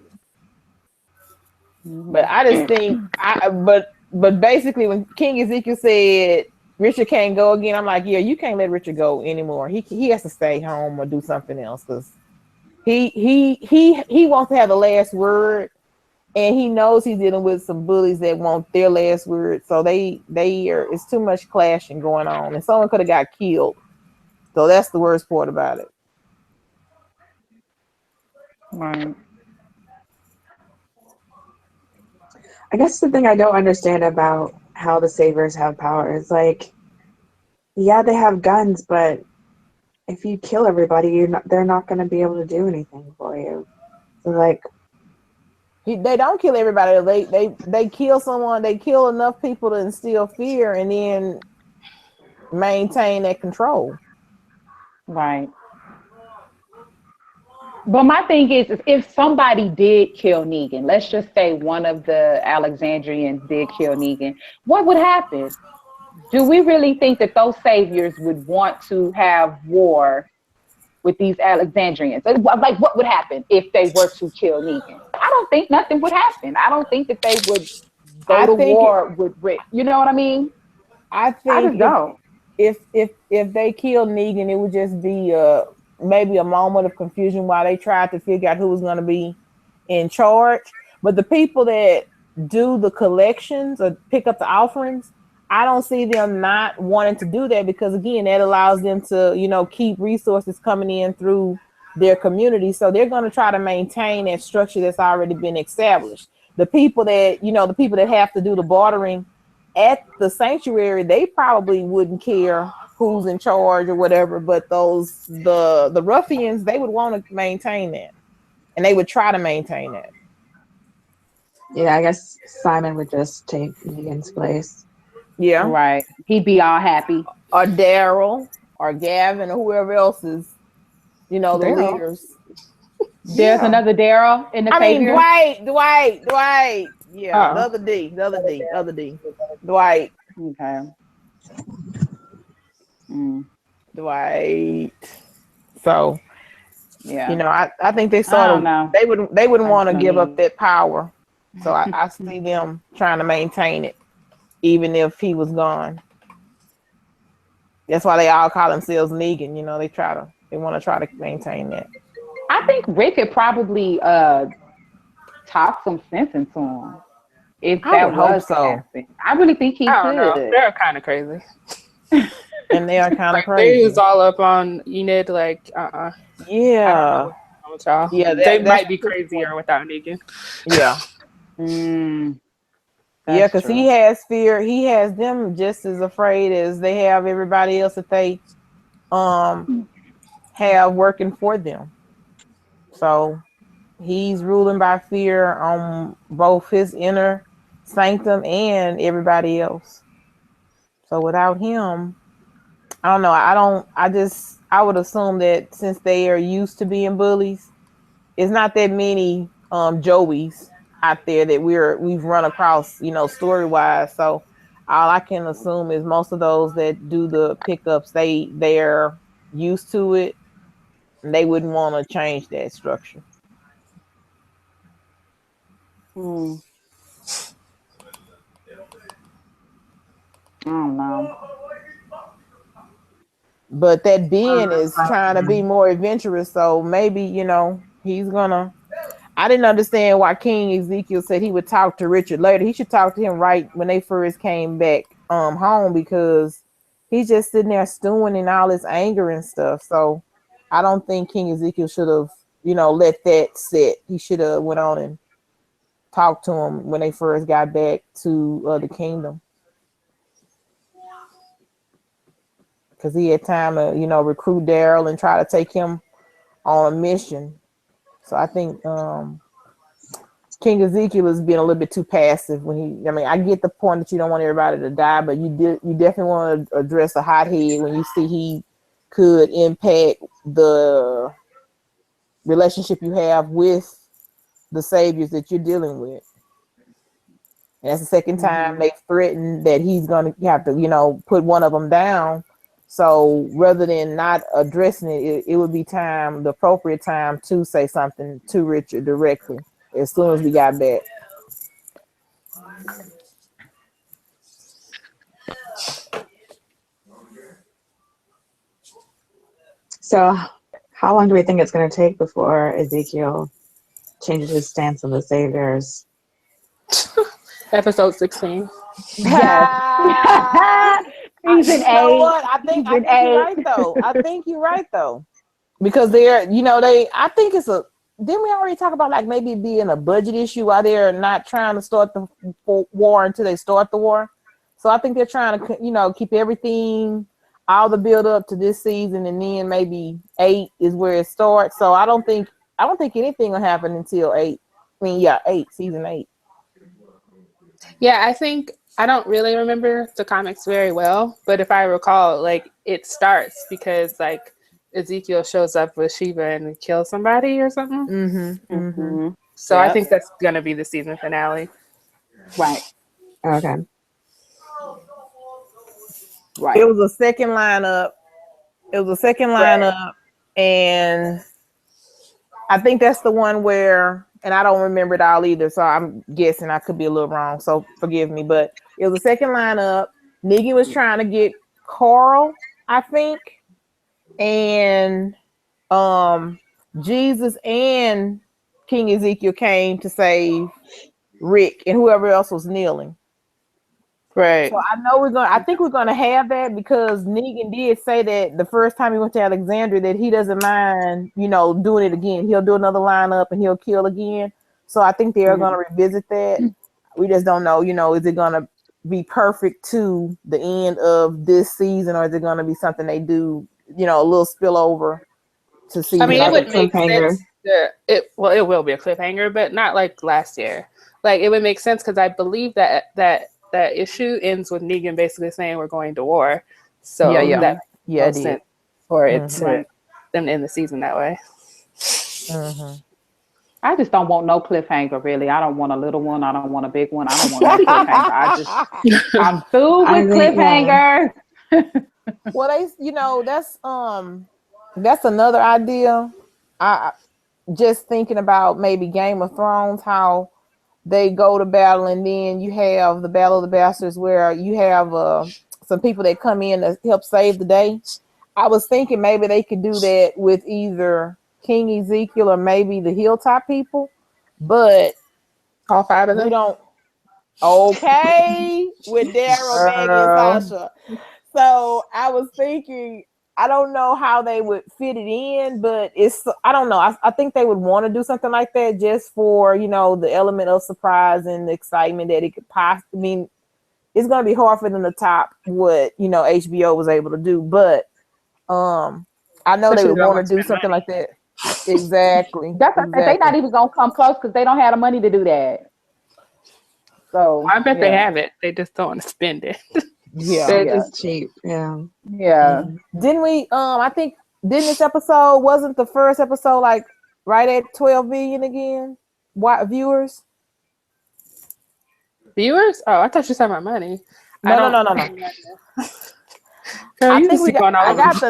But I just think, but basically, when King Ezekiel said Richard can't go again, I'm like, yeah, you can't let Richard go anymore. He has to stay home or do something else, because He wants to have the last word, and he knows he's dealing with some bullies that want their last word. So it's too much clashing going on, and someone could have got killed. So that's the worst part about it. Right. I guess the thing I don't understand about how the Savers have power is like, yeah, they have guns, but if you kill everybody, they're not going to be able to do anything for you. So like, They don't kill everybody. They kill someone. They kill enough people to instill fear, and then maintain that control. Right. But my thing is if somebody did kill Negan, let's just say one of the Alexandrians did kill Negan, what would happen? Do we really think that those saviors would want to have war with these Alexandrians? Like, what would happen if they were to kill Negan? I don't think nothing would happen. I don't think that they would go I to think war with Rick. You know what I mean? I I think just don't. if they killed Negan, it would just be maybe a moment of confusion while they tried to figure out who was going to be in charge. But the people that do the collections or pick up the offerings, I don't see them not wanting to do that, because again, that allows them to, keep resources coming in through their community. So they're going to try to maintain that structure that's already been established. The people that have to do the bartering at the sanctuary, they probably wouldn't care who's in charge or whatever, but the ruffians, they would want to maintain that, and they would try to maintain that. yeah, I guess Simon would just take Negan's place. Yeah. Right. He'd be all happy. Or Daryl or Gavin or whoever else is, the Daryl. leaders. There's another Daryl in the Savior. Dwight. Yeah, the other D. Dwight. Okay. Dwight. So, yeah, I think they I don't know. they wouldn't want to give up mean. that power. So I see them trying to maintain it, even if he was gone. That's why they all call themselves Negan. They want to try to maintain that. I think Rick could probably talk some sense into him if I that would hope was to so. happen. I really think he I don't could. know. They're kind of crazy. And they are kind of Like, crazy. they was all up on Enid, like, Yeah. I don't know what's wrong with y'all. Yeah, they might be crazier without Negan. Yeah. Yeah, because he has fear. He has them just as afraid as they have everybody else that they have working for them. So he's ruling by fear on both his inner sanctum and everybody else. So without him, I don't know. I would assume that since they are used to being bullies, it's not that many Joeys out there that we've run across, story wise. So all I can assume is most of those that do the pickups, they're used to it, and they wouldn't want to change that structure. I don't know. But that Ben is trying to be more adventurous, so maybe he's gonna. I didn't understand why King Ezekiel said he would talk to Richard later. He should talk to him right when they first came back home, because he's just sitting there stewing in all his anger and stuff. So I don't think King Ezekiel should have, let that sit. He should have went on and talked to him when they first got back to the kingdom, because he had time to, recruit Daryl and try to take him on a mission. So I think King Ezekiel has been a little bit too passive when I get the point that you don't want everybody to die, but you definitely want to address a hothead when you see he could impact the relationship you have with the saviors that you're dealing with. And that's the second time they threatened that he's going to have to, put one of them down. So rather than not addressing it would be the appropriate time to say something to Richard directly as soon as we got back. So How long do we think it's going to take before Ezekiel changes his stance on the saviors? Episode 16. Yes. Season 8. You know what? I think you're right though. I think you're right though. Because they're, I think it's a, didn't we already talk about like maybe being a budget issue while they're not trying to start the war until they start the war? So I think they're trying to, keep everything, all the build up to this season, and then maybe 8 is where it starts. So I don't think anything will happen until 8. I mean, 8, season 8. Yeah, I don't really remember the comics very well, but if I recall, like it starts because like Ezekiel shows up with Sheba and kills somebody or something. Mm-hmm. Mm-hmm. So I think that's gonna be the season finale. Right. Okay. Right. It was a second lineup. And I think that's the one where, and I don't remember it all either, so I'm guessing I could be a little wrong, so forgive me, but it was a second lineup. Negan was trying to get Carl, I think, and Jesus and King Ezekiel came to save Rick and whoever else was kneeling. Right. So I think we're gonna have that because Negan did say that the first time he went to Alexandria that he doesn't mind, doing it again. He'll do another lineup and he'll kill again. So I think they are gonna revisit that. We just don't know, is it gonna be perfect to the end of this season, or is it gonna be something they do, a little spillover to season? I mean, it would make cliffhanger. sense. It will be a cliffhanger, but not like last year. Like it would make sense because I believe that issue ends with Negan basically saying we're going to war. So that makes sense for it to them end the season that way. Mm-hmm. I just don't want no cliffhanger, really. I don't want a little one. I don't want a big one. I don't want no cliffhanger. I'm through with cliffhangers. Well, that's another idea. I just thinking about maybe Game of Thrones, how they go to battle and then you have the Battle of the Bastards where you have some people that come in to help save the day. I was thinking maybe they could do that with either King Ezekiel or maybe the Hilltop people, but all 5 of them. We don't. Okay, with Daryl, Maggie, and Sasha. So I was thinking, I don't know how they would fit it in, but I don't know. I think they would want to do something like that just for, the element of surprise and the excitement that it could possibly, it's going to be hard for them to top what, HBO was able to do, but I know they would want to do something like that. Exactly. That's exactly. They're not even going to come close because they don't have the money to do that. So I bet they have it. They just don't want to spend it. Yeah, they're just cheap. Yeah. Didn't we? I think this episode wasn't the first episode like right at 12 million again? What viewers? Viewers? Oh, I thought you were talking about money. No. I think we got. I got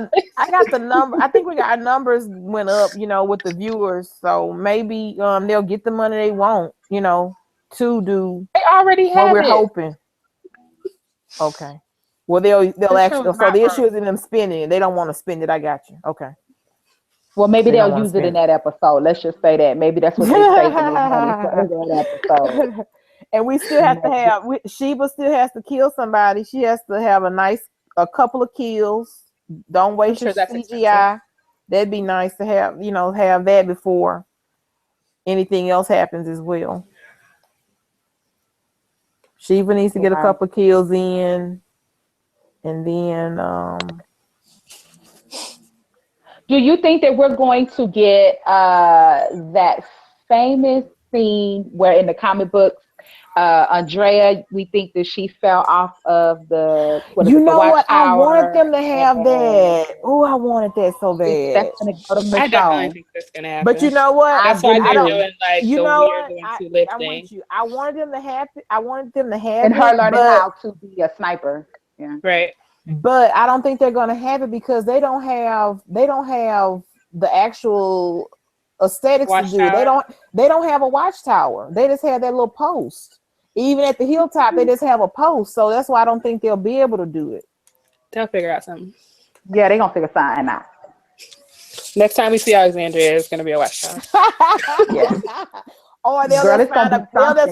the number. I think our numbers went up. With the viewers. So maybe they'll get the money they want. To do. They already have what we're hoping. Okay. Well, they'll actually. So the issue is in them spending it. They don't want to spend it. I got you. Okay. Well, maybe they'll use it in that episode. Let's just say that. Maybe that's what they say for that episode. And we still have to have. Sheba still has to kill somebody. She has to have a couple of kills. Don't waste your CGI. Expensive. That'd be nice to have. Have that before anything else happens as well. Sheba needs to get a couple of kills in, and then. Do you think that we're going to get that famous scene where in the comic books, Andrea, we think that she fell off of the what? I wanted them to have that. Oh, I wanted that so bad. That's gonna go to Michonne. I definitely think that's gonna happen. But you know what? That's why they're doing like the weird going to live thing. I wanted them to have it. And her learning how to be a sniper. Yeah. Right. But I don't think they're gonna have it because they don't have the actual aesthetics to do. They don't have a watchtower. They just have that little post. Even at the hilltop, they just have a post. So that's why I don't think they'll be able to do it. They'll figure out something. Yeah, they're gonna figure something out. Next time we see Alexandria, it's gonna be a West Shore. Or they'll just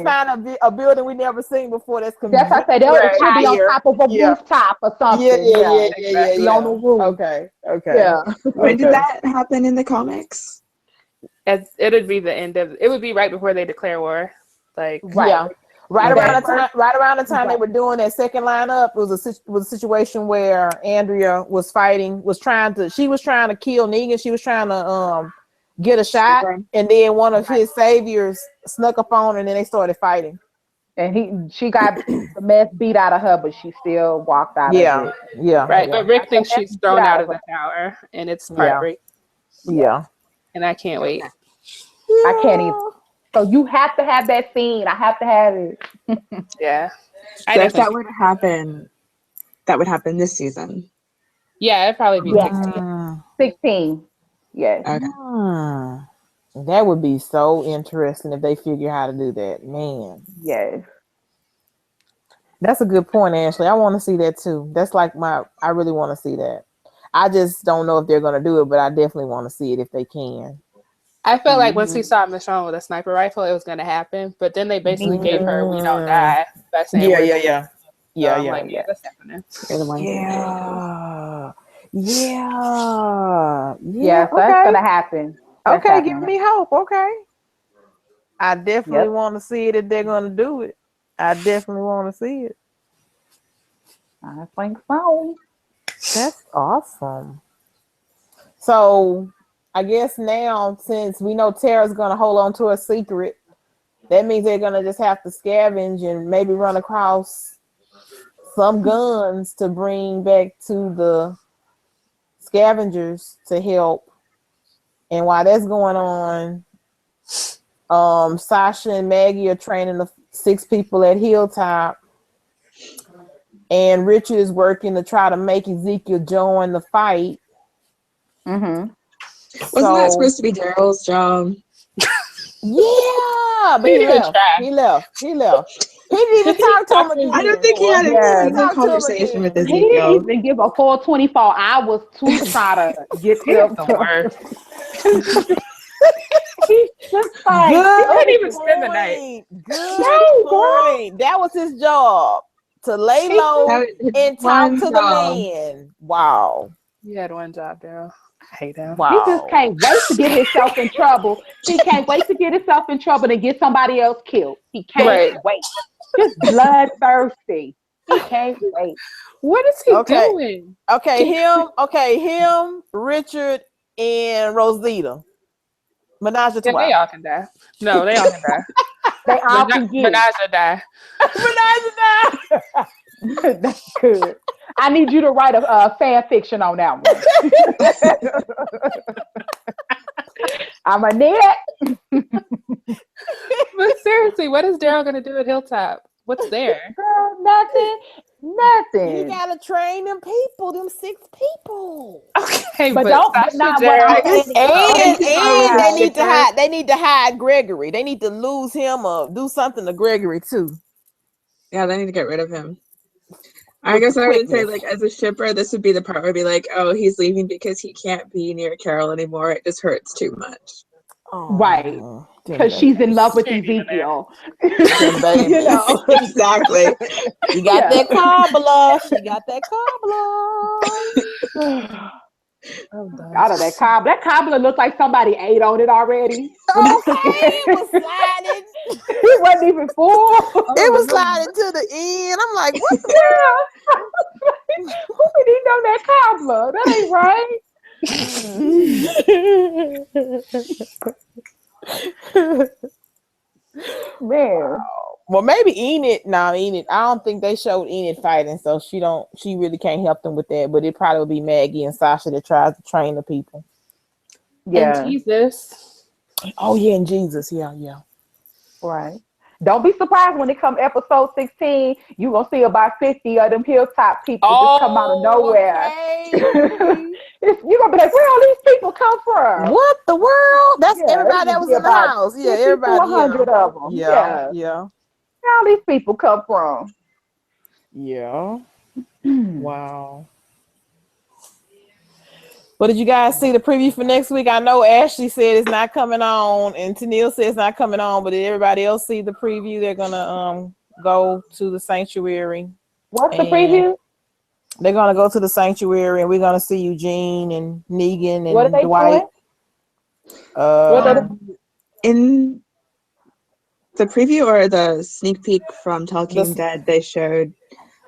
find a building we never seen before. That's what I said. It should be on top of a rooftop or something. Yeah. On the roof. Okay. Yeah. When did that happen in the comics? It'd be the end of. It would be right before they declare war. Like Right around the time they were doing that second lineup, it was a situation where Andrea was trying to kill Negan. She was trying to get a shot, and then one of his saviors snuck up on her, and then they started fighting. And she got the mess beat out of her, but she still walked out of it. Yeah. Right. But Rick thinks she's thrown out of the tower, and it's heartbreak. Yeah. And I can't wait. I can't even. So you have to have that scene. I have to have it. Yeah. So if that would happen this season. Yeah, it'd probably be 16. 16. Yes. Okay. That would be so interesting if they figure how to do that. Man. Yes. That's a good point, Ashley. I want to see that too. That's like I really want to see that. I just don't know if they're going to do it, but I definitely want to see it if they can. I felt like once we saw Michonne with a sniper rifle, it was going to happen. But then they basically gave her "We don't die" by saying, Yeah, that's happening. Yeah, so that's going to happen. That's happening. Give me hope. Okay. I definitely want to see it if they're going to do it. I definitely want to see it. I think so. That's awesome. So I guess now, since we know Tara's going to hold on to a secret, that means they're going to just have to scavenge and maybe run across some guns to bring back to the scavengers to help. And while that's going on, Sasha and Maggie are training the 6 people at Hilltop. And Richard is working to try to make Ezekiel join the fight. Mm-hmm. Wasn't that supposed to be Daryl's job? Yeah, but he left. He didn't even talk to him again. I don't think he had a conversation with Ezekiel. He didn't even give a full 24 hours to try to get him to work. He's just like, he couldn't even spend the night. Good point. That was his job, to lay low and talk to the man. Wow. He had one job, Daryl. I hate him. Wow. He just can't wait to get himself in trouble. He can't wait to get himself in trouble and get somebody else killed. He can't wait. Just bloodthirsty. He can't wait. What is he doing? Him, Richard, and Rosita. Menage a trois. They all can die. No, they all can die. They all can get Menage a die. That's good. I need you to write a fan fiction on that one. I'm a net. But seriously, what is Daryl going to do at Hilltop? What's there? Girl, nothing. You gotta train them people, them 6 people. Okay, but they need to hide Gregory. They need to lose him or do something to Gregory too. Yeah, they need to get rid of him. I guess I would say, like, as a shipper, this would be the part where I'd be like, oh, he's leaving because he can't be near Carol anymore. It just hurts too much. Right. Because she's in love with Ezekiel. You know. Exactly. You got that cobbler. She got that cobbler. Out of that cobbler looked like somebody ate on it already. It was sliding. It wasn't even full. It was sliding to the end. I'm like, what the world? Who could eat on that cobbler? That ain't right. Man. Well, maybe Enid. Enid. I don't think they showed Enid fighting, so she really can't help them with that. But it probably would be Maggie and Sasha that tries to train the people. Yeah. And Jesus. Oh yeah, and Jesus. Yeah. Right. Don't be surprised when it comes episode 16. You gonna see about 50 of them Hilltop people just come out of nowhere. Okay. You're gonna be like, where all these people come from? What the world? That's everybody that was in the house. Yeah, everybody. 100 of them. Yeah. Where all these people come from? Yeah. Wow. But did you guys see the preview for next week? I know Ashley said it's not coming on, and Tennille said it's not coming on. But did everybody else see the preview? They're gonna go to the sanctuary. What's the preview? They're gonna go to the sanctuary, and we're gonna see Eugene and Negan and what are they Dwight. In the preview or the sneak peek from Talking Dead, they showed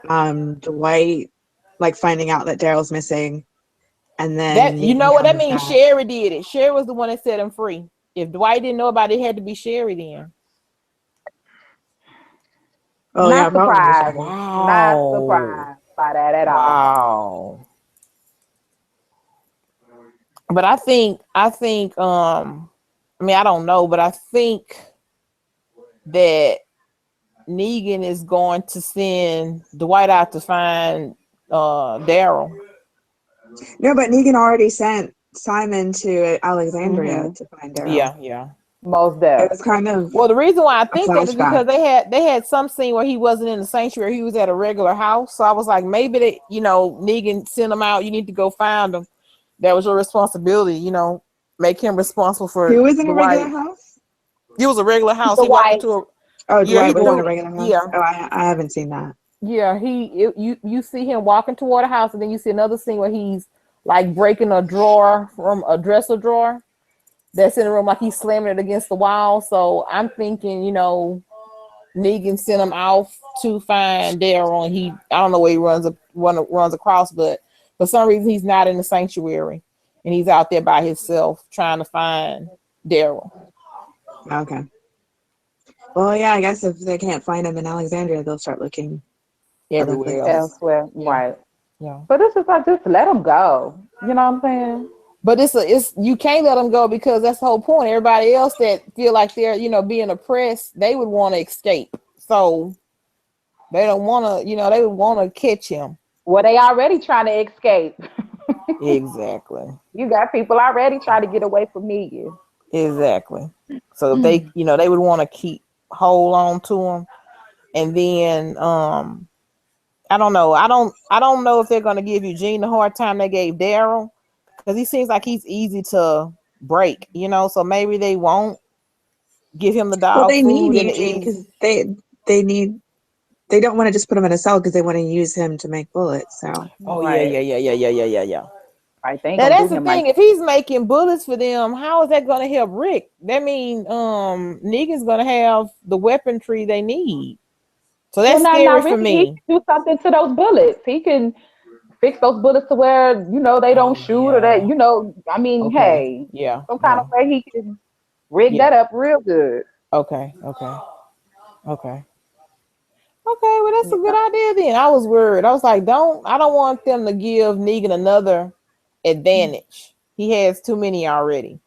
Dwight like finding out that Daryl's missing, and then that you know what that means. Back. Sherry did it. Sherry was the one that set him free. If Dwight didn't know about it, it had to be Sherry then. Oh, not yeah, surprised. Wow. Not surprised by that at all. Wow. But I think I mean, I don't know, but I think that Negan is going to send Dwight out to find Daryl. No, but Negan already sent Simon to Alexandria to find Daryl. Yeah. Most definitely. It was kind of the reason why I think that is because they had some scene where he wasn't in the sanctuary, he was at a regular house. So I was like, maybe they, Negan sent him out, you need to go find him. That was your responsibility, make him responsible for. He was in a regular house? It was a regular house. He walked into a Dwight was in a regular house? Yeah. Oh, I haven't seen that. Yeah, you see him walking toward a house, and then you see another scene where he's like breaking a drawer from a dresser drawer that's in the room, like he's slamming it against the wall. So I'm thinking, Negan sent him off to find Daryl, and I don't know where he runs across, but for some reason he's not in the sanctuary, and he's out there by himself trying to find Daryl. Okay. Well, yeah, I guess if they can't find him in Alexandria, they'll start looking everywhere elsewhere. Yeah. Right. Yeah. But it's just like, just let them go. You know what I'm saying? But it's you can't let them go because that's the whole point. Everybody else that feel like they're being oppressed, they would want to escape. So they don't want to, they would want to catch him. Well, they already trying to escape. Exactly. You got people already trying to get away from me. Exactly. So if they, they would want to hold on to him, and then I don't know. I don't know if they're gonna give Eugene the hard time they gave Daryl, because he seems like he's easy to break, So maybe they won't give him the dog. Well, they need Eugene because they don't want to just put him in a cell because they want to use him to make bullets. So. Oh right. Yeah. I think now that's the thing. If he's making bullets for them, how is that going to help Rick? That means Negan's going to have the weaponry they need. So that's scary for me. He can do something to those bullets. He can fix those bullets to where they don't shoot or that I mean, hey, some kind of way he can rig that up real good. Okay. Well, that's a good idea then. I was worried. I was like, I don't want them to give Negan another advantage. He has too many already.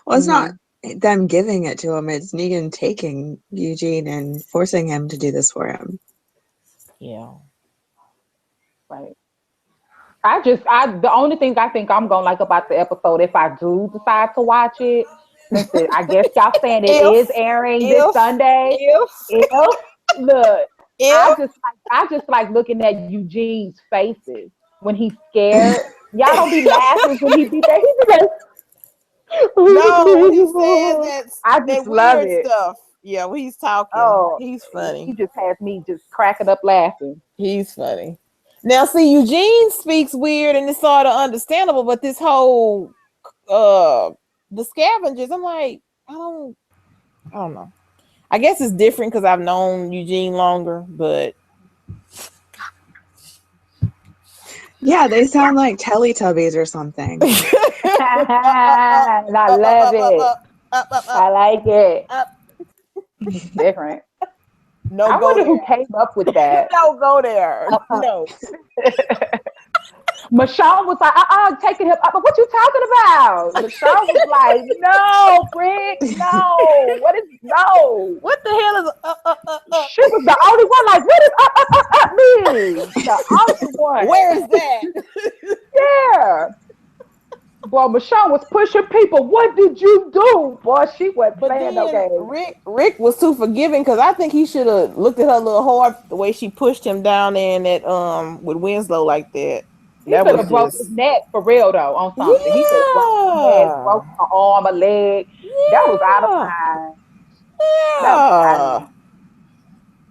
Well, it's not them giving it to him. It's Negan taking Eugene and forcing him to do this for him. Yeah. Right. The only thing I think I'm gonna like about the episode, if I do decide to watch it, I guess y'all saying it is airing this Sunday. Look, I just like looking at Eugene's faces when he's scared. Y'all don't be laughing when he be there. No, when he says that, I just love it. Stuff. Yeah, when he's talking, he's funny. He just has me just cracking up laughing. He's funny. Now, see, Eugene speaks weird and it's sort of understandable, but this whole the scavengers, I'm like, I don't know. I guess it's different because I've known Eugene longer, but yeah, they sound like Teletubbies or something. I love it. I like it. Different. No, I wonder who came up with that. Don't go there. No. Michonne was like, taking him up. What you talking about? Michonne was like, no, Rick, no. What the hell is She was the only one like, what is mean? The only one. Where is that? Yeah. Boy, Michonne was pushing people. What did you do? Boy, she wasn't playing no game. Rick was too forgiving because I think he should have looked at her a little hard the way she pushed him down there in that with Winslow like that. He could have broke his neck for real though on something. He could have broke his neck, broke an arm, a leg. That was out of line. That was out of line.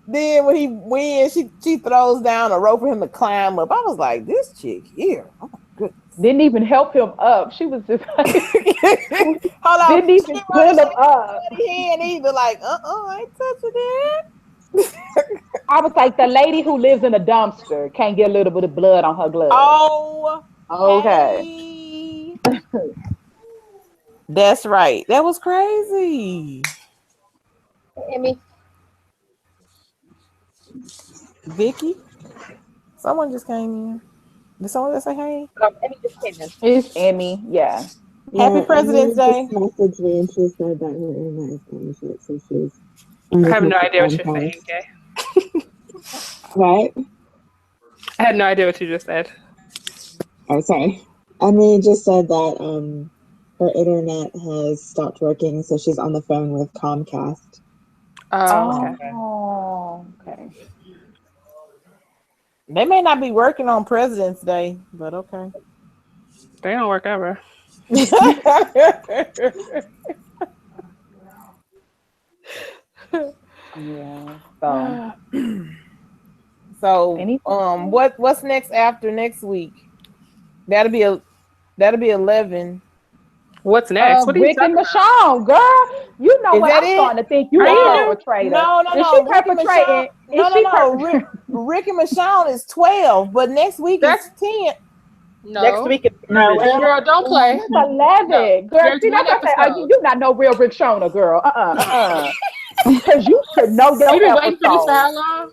Then when he wins, she throws down a rope for him to climb up. I was like, this chick here. Oh my goodness. Didn't even help him up. She was just like, hold on. Didn't even pull him up. He ain't either like, I ain't touching that. I was like, the lady who lives in a dumpster can't get a little bit of blood on her glove. Oh, okay. That's right. That was crazy. Emmy. Vicky? Someone just came in. Did someone just say hey? Emmy just came in. It's Emmy, yeah. Happy President's Day. She messaged me and she said that her internet is going shit, so she's. I have no idea what you're saying, okay? What? I had no idea what you just said. Oh, sorry. Emmy just said that her internet has stopped working, so she's on the phone with Comcast. Oh, okay. They may not be working on President's Day, but okay. They don't work ever. Yeah. So what's next after next week? That'll be 11. What's next? What are Rick and Michonne, girl. You know what? I'm starting to think you are a perpetrator. No. She perpetrating. No. Rick and Michonne is 12, but next week is 10. No. Next week is girl, don't play. It's 11. No. Girl, see, that's what I say. You not no real Richonne, girl. Because you should know your You been waiting for this for episode. how long?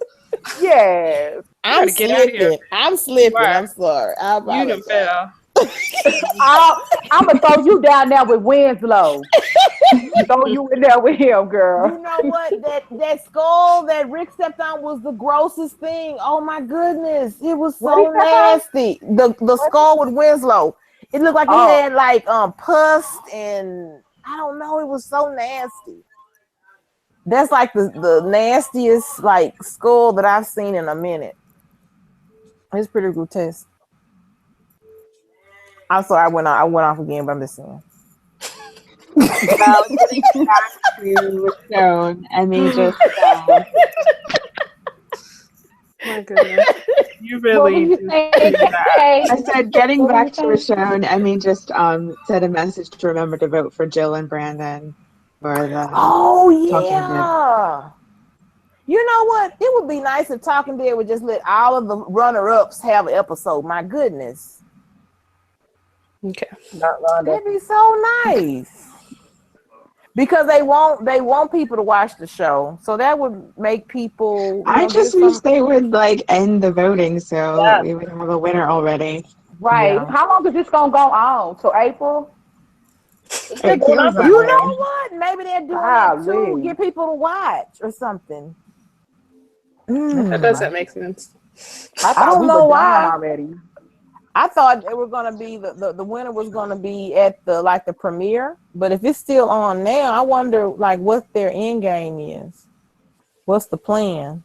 Yes. I'm get out of here. slipping. I'm slipping. Right. I'm sorry. You done fell. I'm going to throw you down there with Winslow. Throw you in there with him, girl. You know what? That skull that Rick stepped on was the grossest thing. Oh my goodness. It was so nasty. The skull with Winslow. It looked like it had like pus and I don't know. It was so nasty. That's like the nastiest like skull that I've seen in a minute. It's pretty grotesque. I'm sorry, I went off again, but I'm just saying. Well, getting back to Richonne, Emmy just. My goodness. You really. I said, getting back to Richonne, Emmy just said a message to remember to vote for Jill and Brandon for the. Oh yeah. You know what? It would be nice if Talking Dead would just let all of the runner-ups have an episode. My goodness. Okay. That'd be so nice. Because they want people to watch the show. So that would make people I just wish they would like end the voting so we would have a winner already. Right. Yeah. How long is this gonna go on? Till April? You know what? Maybe they're doing that to get people to watch or something. That doesn't make sense. I don't know why already. I thought they were gonna be the winner was gonna be at the premiere, but if it's still on now, I wonder like what their end game is. What's the plan?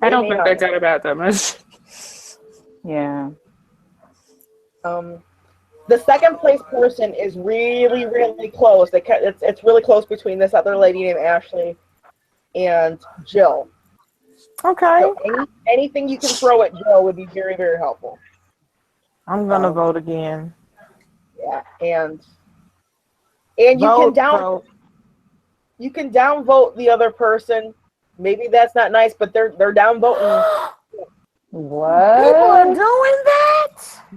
I don't think they got about that much. Yeah. The second place person is really, really close. It's really close between this other lady named Ashley and Jill. Okay. So anything you can throw at Jill would be very, very helpful. I'm gonna vote again. Yeah, and you can downvote the other person. Maybe that's not nice, but they're downvoting. What? People are doing that?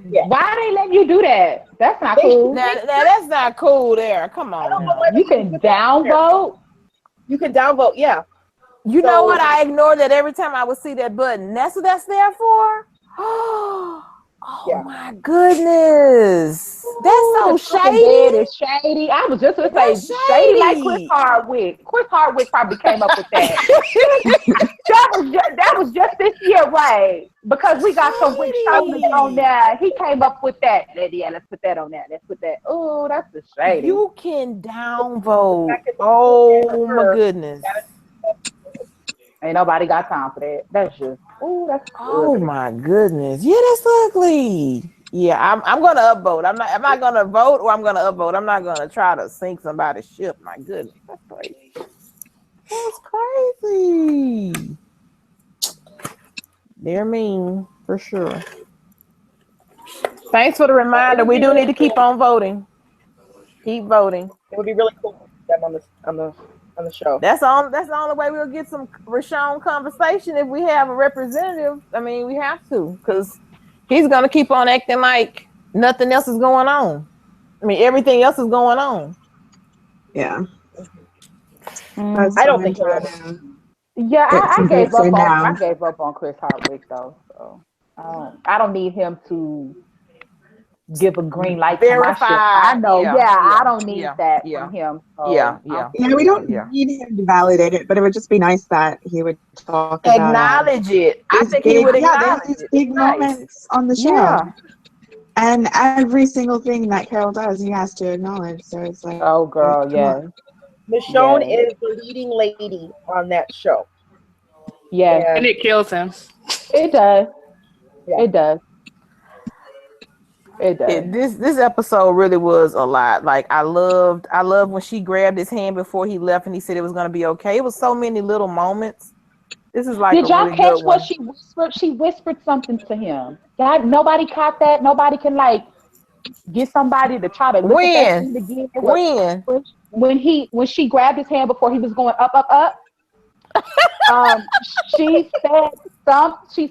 Yeah. Why they let you do that? That's not cool. Now that's not cool there. Come on. You can downvote? You can downvote, yeah. You know what? I ignore that every time I would see that button. That's what that's there for? Oh my goodness. That's so shady. That is shady. I was just going to say shady like Chris Hardwick. Chris Hardwick probably came up with that. that was just this year, right? Because we got some Rick Showman on there. He came up with that. Yeah, let's put that on there. Let's put that. Oh, that's the shady. You can downvote. Oh my goodness. Ain't nobody got time for that. That's just, that's Oh ugly. my goodness. Yeah, that's ugly. Yeah, I'm gonna upvote. Am I gonna vote or I'm gonna upvote? I'm not gonna try to sink somebody's ship. My goodness, that's crazy. That's crazy. They're mean for sure. Thanks for the reminder. We do need to keep on voting. Keep voting. It would be really cool to see them on the show. That's the only way we'll get some Richonne conversation if we have a representative. I mean, we have to, because he's gonna keep on acting like nothing else is going on. I mean, everything else is going on. Yeah. I don't think he will. Yeah, I gave up on now. I gave up on Chris Hardwick though. So I don't need him to give a green light to my shit. I know. I don't need that from him. So we don't need him to validate it, but it would just be nice that he would talk acknowledge it. I think he would acknowledge these big moments on the show. Yeah. And every single thing that Carol does, he has to acknowledge. So it's like, oh girl, yeah. Michonne is the leading lady on that show. Yeah. And it kills him. It does. Yeah. It does. It does. This episode really was a lot. Like I loved when she grabbed his hand before he left and he said it was gonna be okay. It was so many little moments. This is like Did y'all really catch good what one. she whispered? She whispered something to him. God, nobody caught that. Nobody can like get somebody to try to look at that thing again. When she grabbed his hand before he was going up. She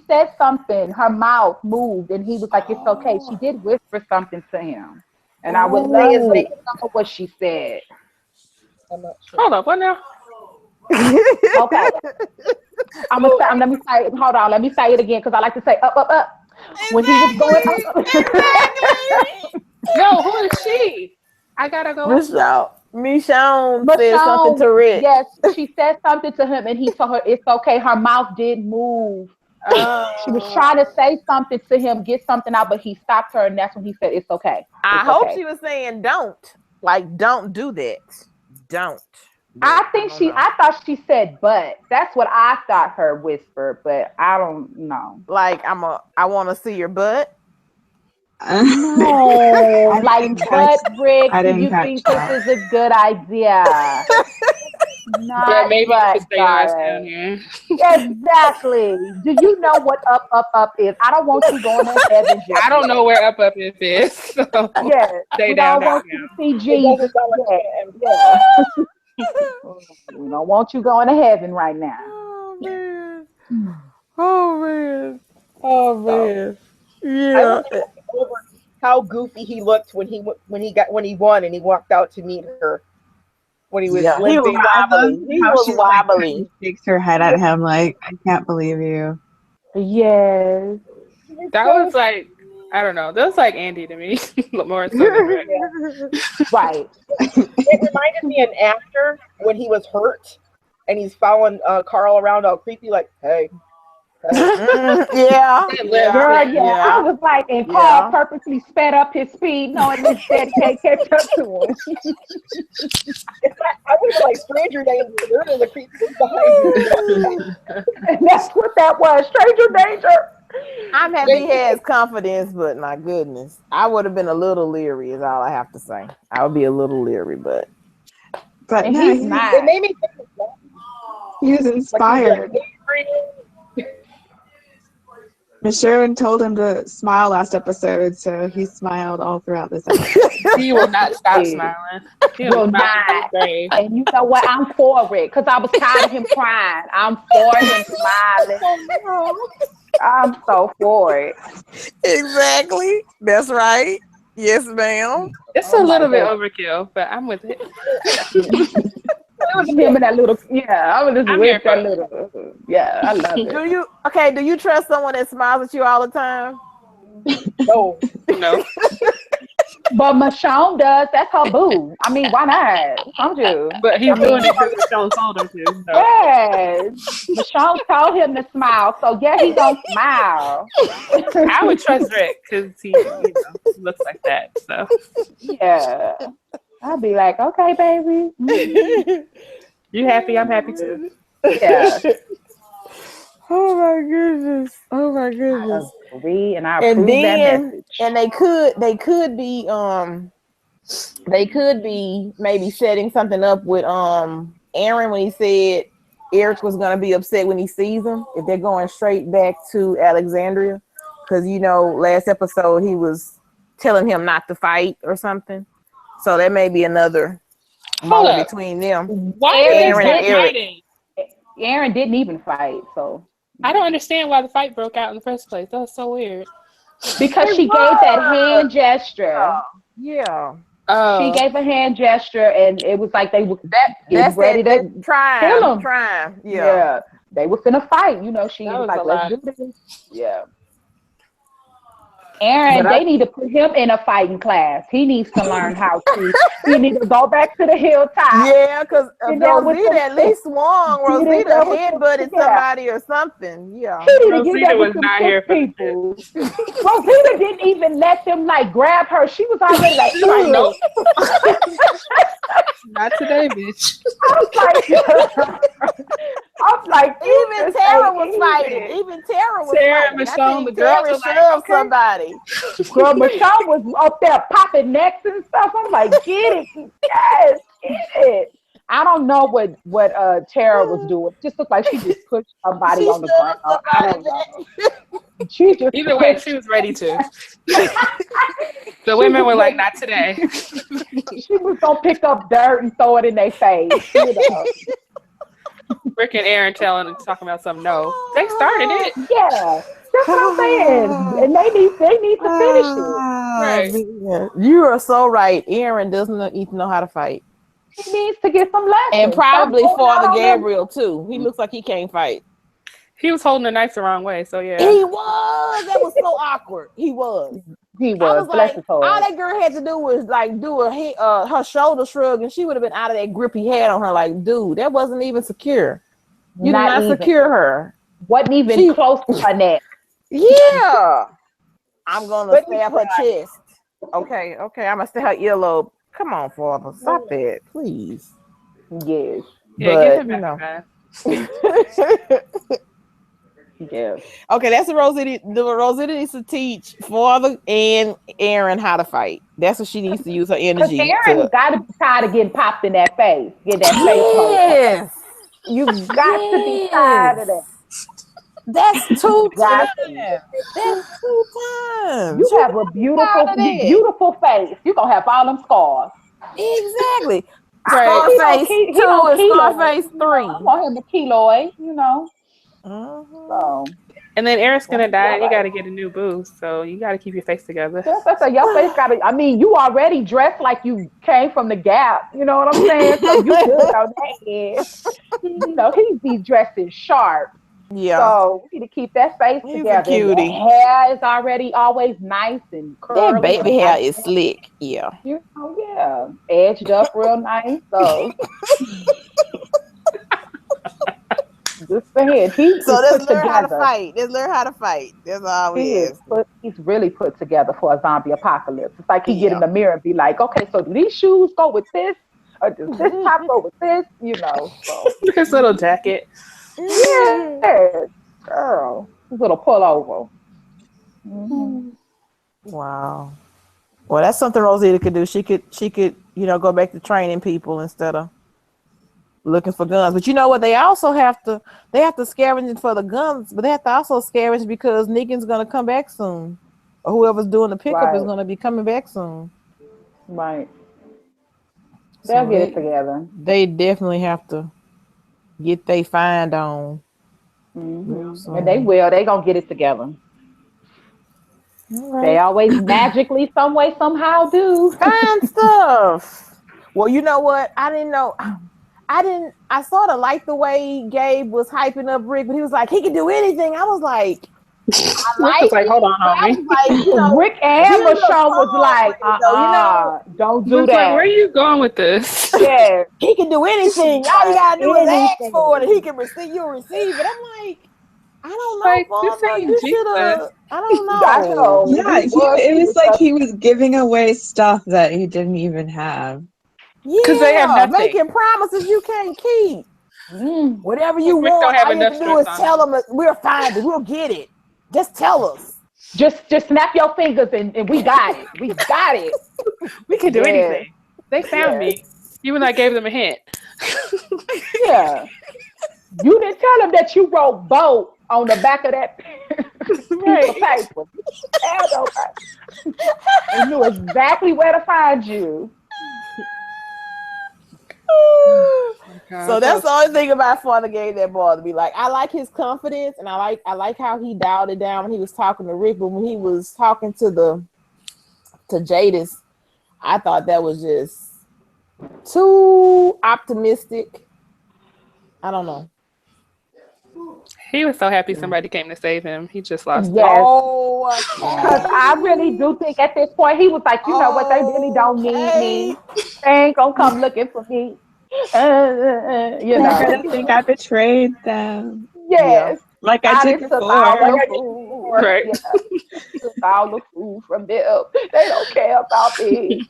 said something. Her mouth moved, and he was like, "It's okay." She did whisper something to him, and I would love to know what she said. I'm not sure. Hold up, what now? Okay, let me say. Hold on, let me say it again because I like to say up. When he was going up. No, who is she? I gotta go. Michonne said something to Rick. Yes, she said something to him, and he told her it's okay. Her mouth did move. She was trying to say something to him, get something out, but he stopped her, and that's when he said it's okay. I hope she was saying don't do that. Don't. I thought she said but. That's what I thought her whispered, but I don't know. Like I want to see your butt. No, like but Rick, do you think this is a good idea? Not maybe but, you should stay down here. Exactly. Do you know what up is? I don't want you going to heaven. I don't know where up is. So stay down. I want you to see Jesus. Yeah. We don't want you going to heaven right now. Oh man. Yeah. Over how goofy he looked when he won and he walked out to meet her when he was limping. He was wobbly. Like, she shakes her head at him like, I can't believe you. Yes. That was like, I don't know. That was like Andy to me. More so than Rick. Right. It reminded me of an actor when he was hurt and he's following Carl around all creepy like, hey. Yeah. I was like, and Carl purposely sped up his speed, knowing this said can't catch up to him. I was like Stranger Danger. There's a creepy behind you. And that's what that was, Stranger Danger. I'm happy he has confidence, but my goodness, I would have been a little leery. Is all I have to say. I would be a little leery, but no, he's not. It made me think he was inspired. Michonne told him to smile last episode, so he smiled all throughout this episode. He will not stop smiling. He will not. And you know what? I'm for it because I was tired of him crying. I'm for him smiling. I'm so for it. Exactly. That's right. Yes, ma'am. It's a little bit overkill, but I'm with it. It was him and that little, I was just with that little, I love it. Do you trust someone that smiles at you all the time? No. But Michonne does. That's her boo. I mean, why not? Don't you? But he's doing it because Michonne told him to. So. Yes. Michonne told him to smile, so he don't smile. I would trust Rick because he looks like that. So yeah. I'll be like, okay, baby. You happy? I'm happy too. Yeah. Oh my goodness. Oh my I goodness. agree, and I And approve that then, message. and they could be maybe setting something up with Aaron when he said Eric was gonna be upset when he sees him if they're going straight back to Alexandria, because last episode he was telling him not to fight or something, so that may be another Hold moment up. between them. Why did they Aaron and start Eric. fighting? Aaron didn't even fight, so I don't understand why the fight broke out in the first place. That was so weird. because she gave that hand gesture. Yeah. Oh. She gave a hand gesture, and it was like they were That's ready to kill him. trying. Yeah, they were finna fight. She That was was like, a "Let's lot. do this." Yeah. Aaron, they need to put him in a fighting class. He needs to learn how to. He needs to go back to the hilltop. Yeah, because Rosita at least swung. Rosita headbutted somebody or something. Yeah. He need to get Rosita that was with some not sick here for people. Rosita didn't even let them grab her. She was already like, nope. Not today, bitch. I'm like, even Tara was fighting. Even Tara was fighting. Michonne, the Tara girls were shoved somebody. Girl, Michonne was up there popping necks and stuff. I'm like, get it, yes, get it. I don't know what Tara was doing. It just looked like she just pushed somebody on the ground. I don't know. She just either way, she was ready to. The women were like, not today. She was gonna pick up dirt and throw it in their face. Rick and Aaron talking about something. No, they started it. Yeah, that's what I'm saying. And they need to finish it. Right. You are so right. Aaron doesn't even know how to fight. He needs to get some lessons. And probably Father Gabriel too. He looks like he can't fight. He was holding the knife the wrong way, so yeah. He was. That was so awkward. He was. He was. Bless his heart. All that girl had to do was do her shoulder shrug, and she would have been out of that grip he had on her. Like, dude, that wasn't even secure. You did not secure her. Wasn't even close to her neck. Yeah. I'm gonna stab her chest. Okay. I'm gonna stab her earlobe. Come on, Father. Stop that, please. Yes. Yeah, get him back. Yeah. Okay, that's the Rosita needs to teach Father and Aaron how to fight. That's what she needs to use her energy. Aaron got to be tired of getting popped in that face. Get that face. Yes. You got to be tired of that. That's 2 times. That's 2 times. You have a beautiful face. You're going to have all them scars. Exactly. Scarface 2 and Scarface 3. I want him a keloid, So. And then Eric's gonna die, and you got to get a new boo. So you got to keep your face together. Your face got to. I mean, you already dressed like you came from the Gap. You know what I'm saying? So you good on that end. He be dressing sharp. Yeah. So we need to keep that face together. A cutie. The hair is already always nice and curly. That baby hair is slick. Yeah. Yeah. Edged up real nice. So. Just ahead. Let's learn how to fight. That's all we is. He's really put together for a zombie apocalypse. It's like he get in the mirror and be like, okay, so do these shoes go with this? Or does this top go with this? So. His little jacket. Yeah. Girl. His little pullover. Mm-hmm. Wow. Well, that's something Rosita could do. She could, go back to training people instead of looking for guns. But you know what? They also have to scavenge for the guns, but they have to also scavenge because Negan's gonna come back soon. Or whoever's doing the pickup is gonna be coming back soon. Right. They'll get it together. They definitely have to get they find on. Mm-hmm. So. And they will. They gonna get it together. Right. They always magically, some way, somehow do find stuff. Well, you know what? I didn't know. I sort of liked the way Gabe was hyping up Rick, but he was like, he can do anything. I was like, hold on, homie. Rick and Michonne was like, don't do that. Like, where are you going with this? Yeah, he can do anything. All you gotta do is ask for it, and he can receive. You'll receive it. I'm like, I don't know. Like, you should have. I don't know. Yeah, it was like he was giving away stuff that he didn't even have. Yeah, they have nothing. Making promises you can't keep. Whatever you Rick don't want, have all you have enough to do is stress on tell them we'll find it. We'll get it. Just tell us. Just snap your fingers and we got it. We got it. We can do Yes. anything. They found Yes. me. Even I gave them a hint. Yeah. You didn't tell them that you wrote boat on the back of that piece of paper. Tell nobody. They knew exactly where to find you. So that's the only thing about Fun Game that bothered me. Like, I like his confidence, and I like how he dialed it down when he was talking to Rick, but when he was talking to Jadis, I thought that was just too optimistic. I don't know. He was so happy somebody came to save him. He just lost it. Oh, because I really do think at this point he was like, you know what, they really don't need me. They ain't gonna come looking for me. You know. I don't think I betrayed them. Yes. Like I did before. All the food. Right. Yeah. Took all the food from them. They don't care about me.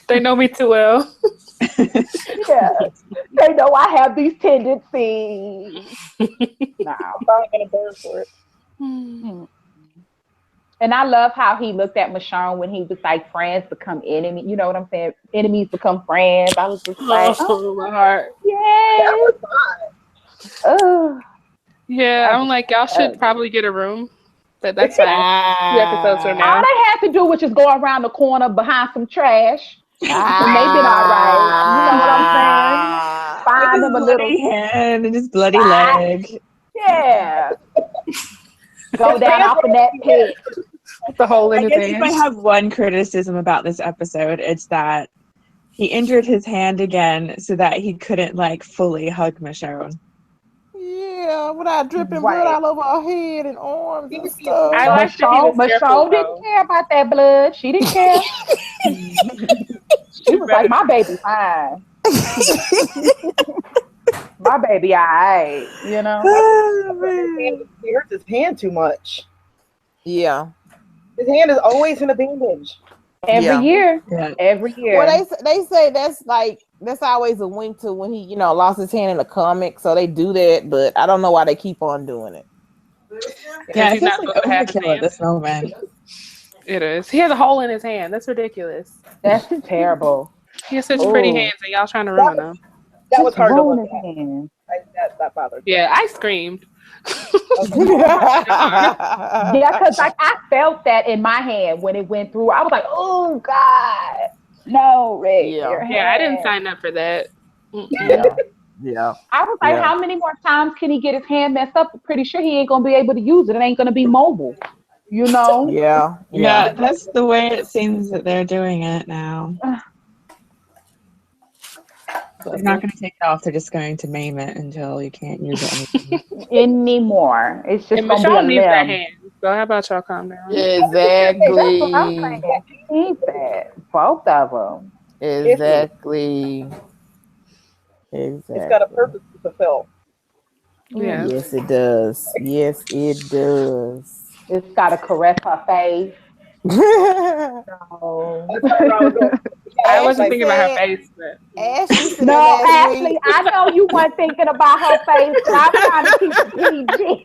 They know me too well. Yeah. They know I have these tendencies. No. I'm not gonna burn for it. And I love how he looked at Michonne when he was like, friends become enemies. You know what I'm saying? Enemies become friends. I was just like, oh my heart. Yes. Yeah, I'm like, y'all should probably get a room. That's fine. 2 episodes from now. All they had to do was just go around the corner behind some trash. And they been all right. You know what I'm saying? Find them a little hand and his bloody leg. Yeah. Go down off of that pit. The hole in I his guess if hand. I have one criticism about this episode, it's that he injured his hand again so that he couldn't like fully hug Michonne. Yeah, without dripping blood all over her head and arms and stuff. I like that he was careful, Michonne didn't care about that blood. She didn't care. She was like, my baby fine. My baby, all right. You know? He hurts his hand too much. Yeah. His hand is always in a bandage. Every year. Every year. Well, they say that's always a wink to when he, lost his hand in a comic. So they do that, but I don't know why they keep on doing it. Yeah, it's just like overkill at this moment. It is. He has a hole in his hand. That's ridiculous. That's terrible. He has such pretty hands, and y'all trying to ruin them. That was hard to look at. That bothered me. Yeah, I screamed. Yeah, because like I felt that in my hand when it went through. I was like, oh God, no, Rick. Yeah, I didn't sign up for that. Yeah. I was like, how many more times can he get his hand messed up? I'm pretty sure he ain't gonna be able to use it. It ain't gonna be mobile. You know? Yeah, that's the way it seems that they're doing it now. They're not going to take it off. They're just going to maim it until you can't use it anymore. It's just going to be a limb. Hand. So how about y'all calm down? Exactly. That's what I'm saying. He needs that. Both of them. Exactly. It's got a purpose to fulfill. Yeah. Yes, it does. Yes, it does. It's got to caress her face. No. I wasn't thinking about her face, but no, Ashley, I know you weren't thinking about her face, but I'm trying to keep it PG.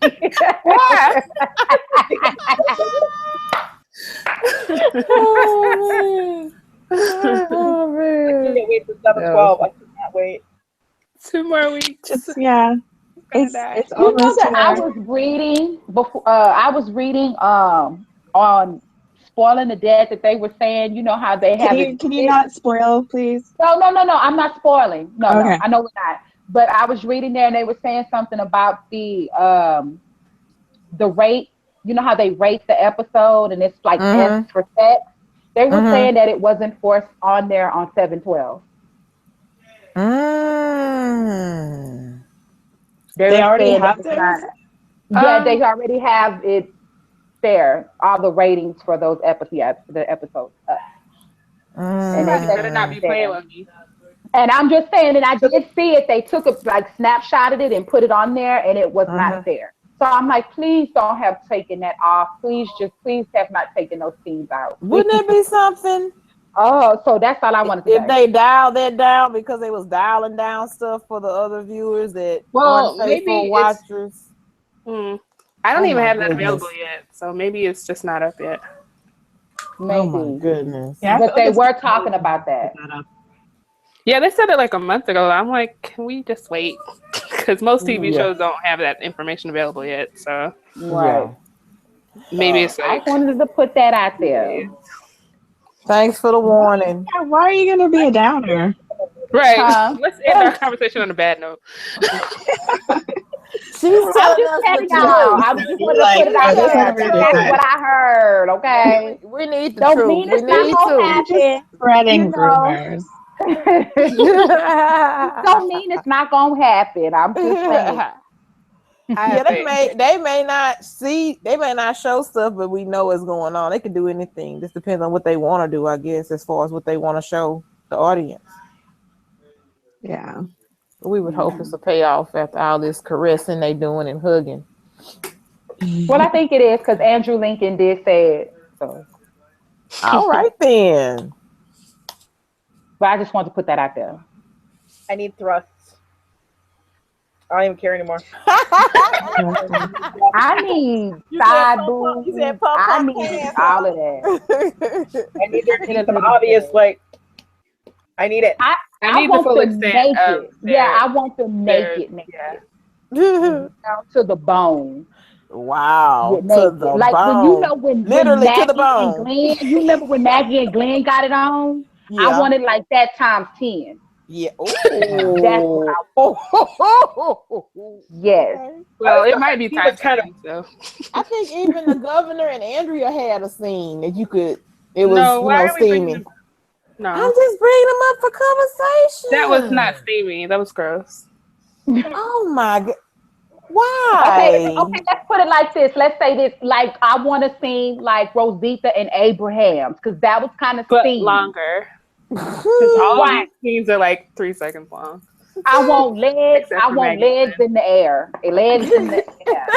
Oh man! I can't wait for 7/12. I cannot wait. 2 more weeks. It's almost. I was reading before. I was reading on Spoiling the Dead that they were saying, you know how they have. Can you not spoil, please? No. I'm not spoiling. No, okay. No, I know we're not. But I was reading there, and they were saying something about the rate. You know how they rate the episode, and it's like S for sex. They were saying that it wasn't forced on there on 7/12. They already have those? Yeah, they already have it there. All the ratings for those episodes. The episodes. And they better not be playing with me. And I'm just saying, and I did see it. They took it, like snapshotted it and put it on there, and it was not there. So I'm like, please don't have taken that off. Please have not taken those scenes out. Wouldn't it be something? Oh, so that's all I wanted to If say. they dialed that down because they was dialing down stuff for the other viewers that Well, aren't faithful maybe watchers. I don't Oh even my have that goodness. available yet, so maybe it's just not up yet. Maybe. Oh my goodness. Yeah, I But feel they like it's were talking about that. Yeah, they said it like a month ago. I'm like, can we just wait? Because most TV Yeah. shows don't have that information available yet. So Right. maybe it's I like, wanted to put that out there. Thanks for the warning. Yeah, why are you gonna be a downer? right. Huh? Let's end our conversation on a bad note. She's I'm telling just us telling the y'all. truth. I just wanted to Like, put it I out just there. heard it, That's guys. what I heard, okay? We need the Don't truth. mean We it's not need gonna to. happen. Spreading You know. rumors. Don't mean it's not gonna happen. I'm just saying. Yeah, they may not show stuff, but we know what's going on. They can do anything. Just depends on what they want to do, I guess, as far as what they want to show the audience. Yeah. We would hope it's a payoff after all this caressing they doing and hugging. Well, I think it is because Andrew Lincoln did say it. So, All right then. but I just wanted to put that out there. I need thrusts. I don't even care anymore. I need side boobs. You said I need all of that. I need there to be some obvious, like, I need it. I need the want full them extent of naked. Yeah, I want them naked. Yeah. Down to the bone. Wow. With naked. To the Like bone. when you know when Literally Maggie to the bone. and Glenn, you remember when Maggie and Glenn got it on? Yeah. I wanted like that times 10. Yeah. That's what I want. Yes. Well, it might be He time was kind of- so. I think even the governor and Andrea had a scene that you could. It was No, why are we steamy. bringing? No, I'm just bringing them up for conversation. that was not steamy. That was gross. Oh my god! Why? Okay, let's put it like this. Let's say this, like I want to see like Rosita and Abrahams, because that was kind of But steamy. longer. Because all of these scenes are like 3 seconds long. I want legs. Except I for want Maggie. legs in the air. Legs in the air.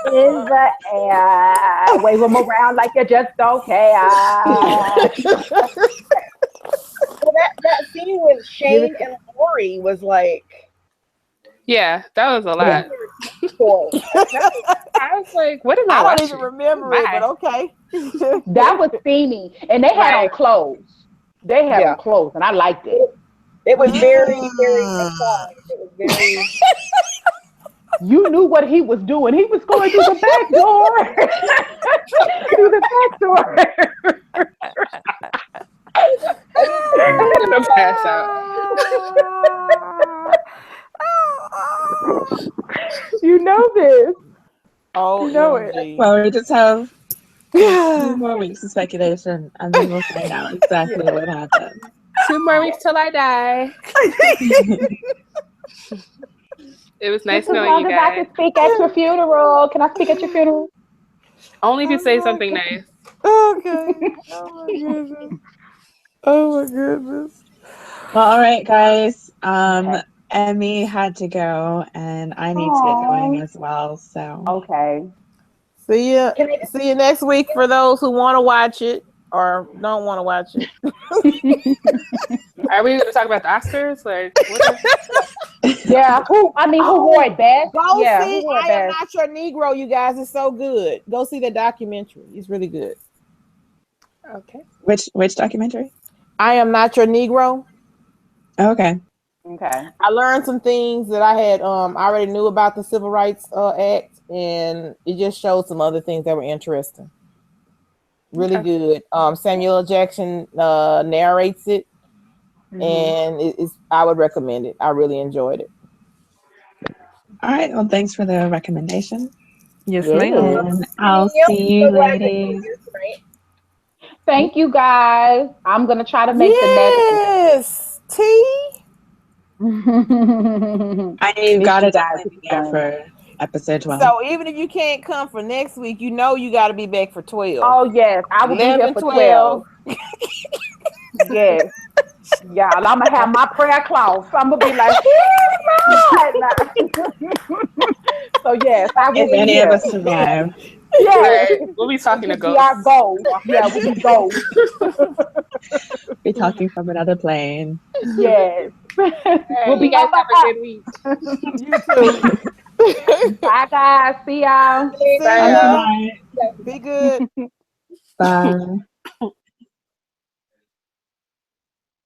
In the air. Wave them around like you just don't care. Well, that scene with Shane and Lori was like, Yeah, that was a lot. cool. I was like, what am I I don't watching? even remember it, but okay. That was steamy, and they had on clothes. They had on clothes, and I liked it. It was very, very inside. It was very. You knew what he was doing. He was going through the back door. Through the back door. I'm gonna pass out. You know this. Oh, You know it. Well, we just have 2 more weeks of speculation, and then we'll find out exactly what happened. 2 more weeks till I die. It was nice As knowing long you as I guys. can speak at your funeral. Can I speak at your funeral? Only if you say something nice. Okay. Oh my goodness. Oh my goodness. Well, all right, guys. Emmy had to go, and I need to get going as well. So Okay. See you next week for those who want to watch it or don't want to watch it. Are we going to talk about the Oscars? Like, Yeah. Who wore it best? Go Yeah. see Who wore it I Am best? Not Your Negro, you guys. It's so good. Go see the documentary. It's really good. Okay. which documentary? I Am Not Your Negro. Okay. Okay. I learned some things that I had already knew about the Civil Rights Act, and it just showed some other things that were interesting. Really good. Samuel L. Jackson narrates it, and I would recommend it. I really enjoyed it. All right. Well, thanks for the recommendation. Yes, ma'am. And I'll see you ladies. Thank you, guys. I'm gonna try to make Yes, T. the next. I know you gotta definitely be there for episode 12. So even if you can't come for next week, you know you got to be back for 12. Oh yes, I will be here 11, for 12. Yes. Y'all, I'm gonna have my prayer cloth. I'm gonna be like, Lord. So yes, I will If be any here. of us survive. Yeah. We'll be talking to Be our ghosts. ghost. Yeah, we'll be ghosts. Be talking from another plane. Yes. Hey, you guys have a good week. You too. Bye, guys. See y'all. See Bye, ya. y'all. Bye. Be good. Bye.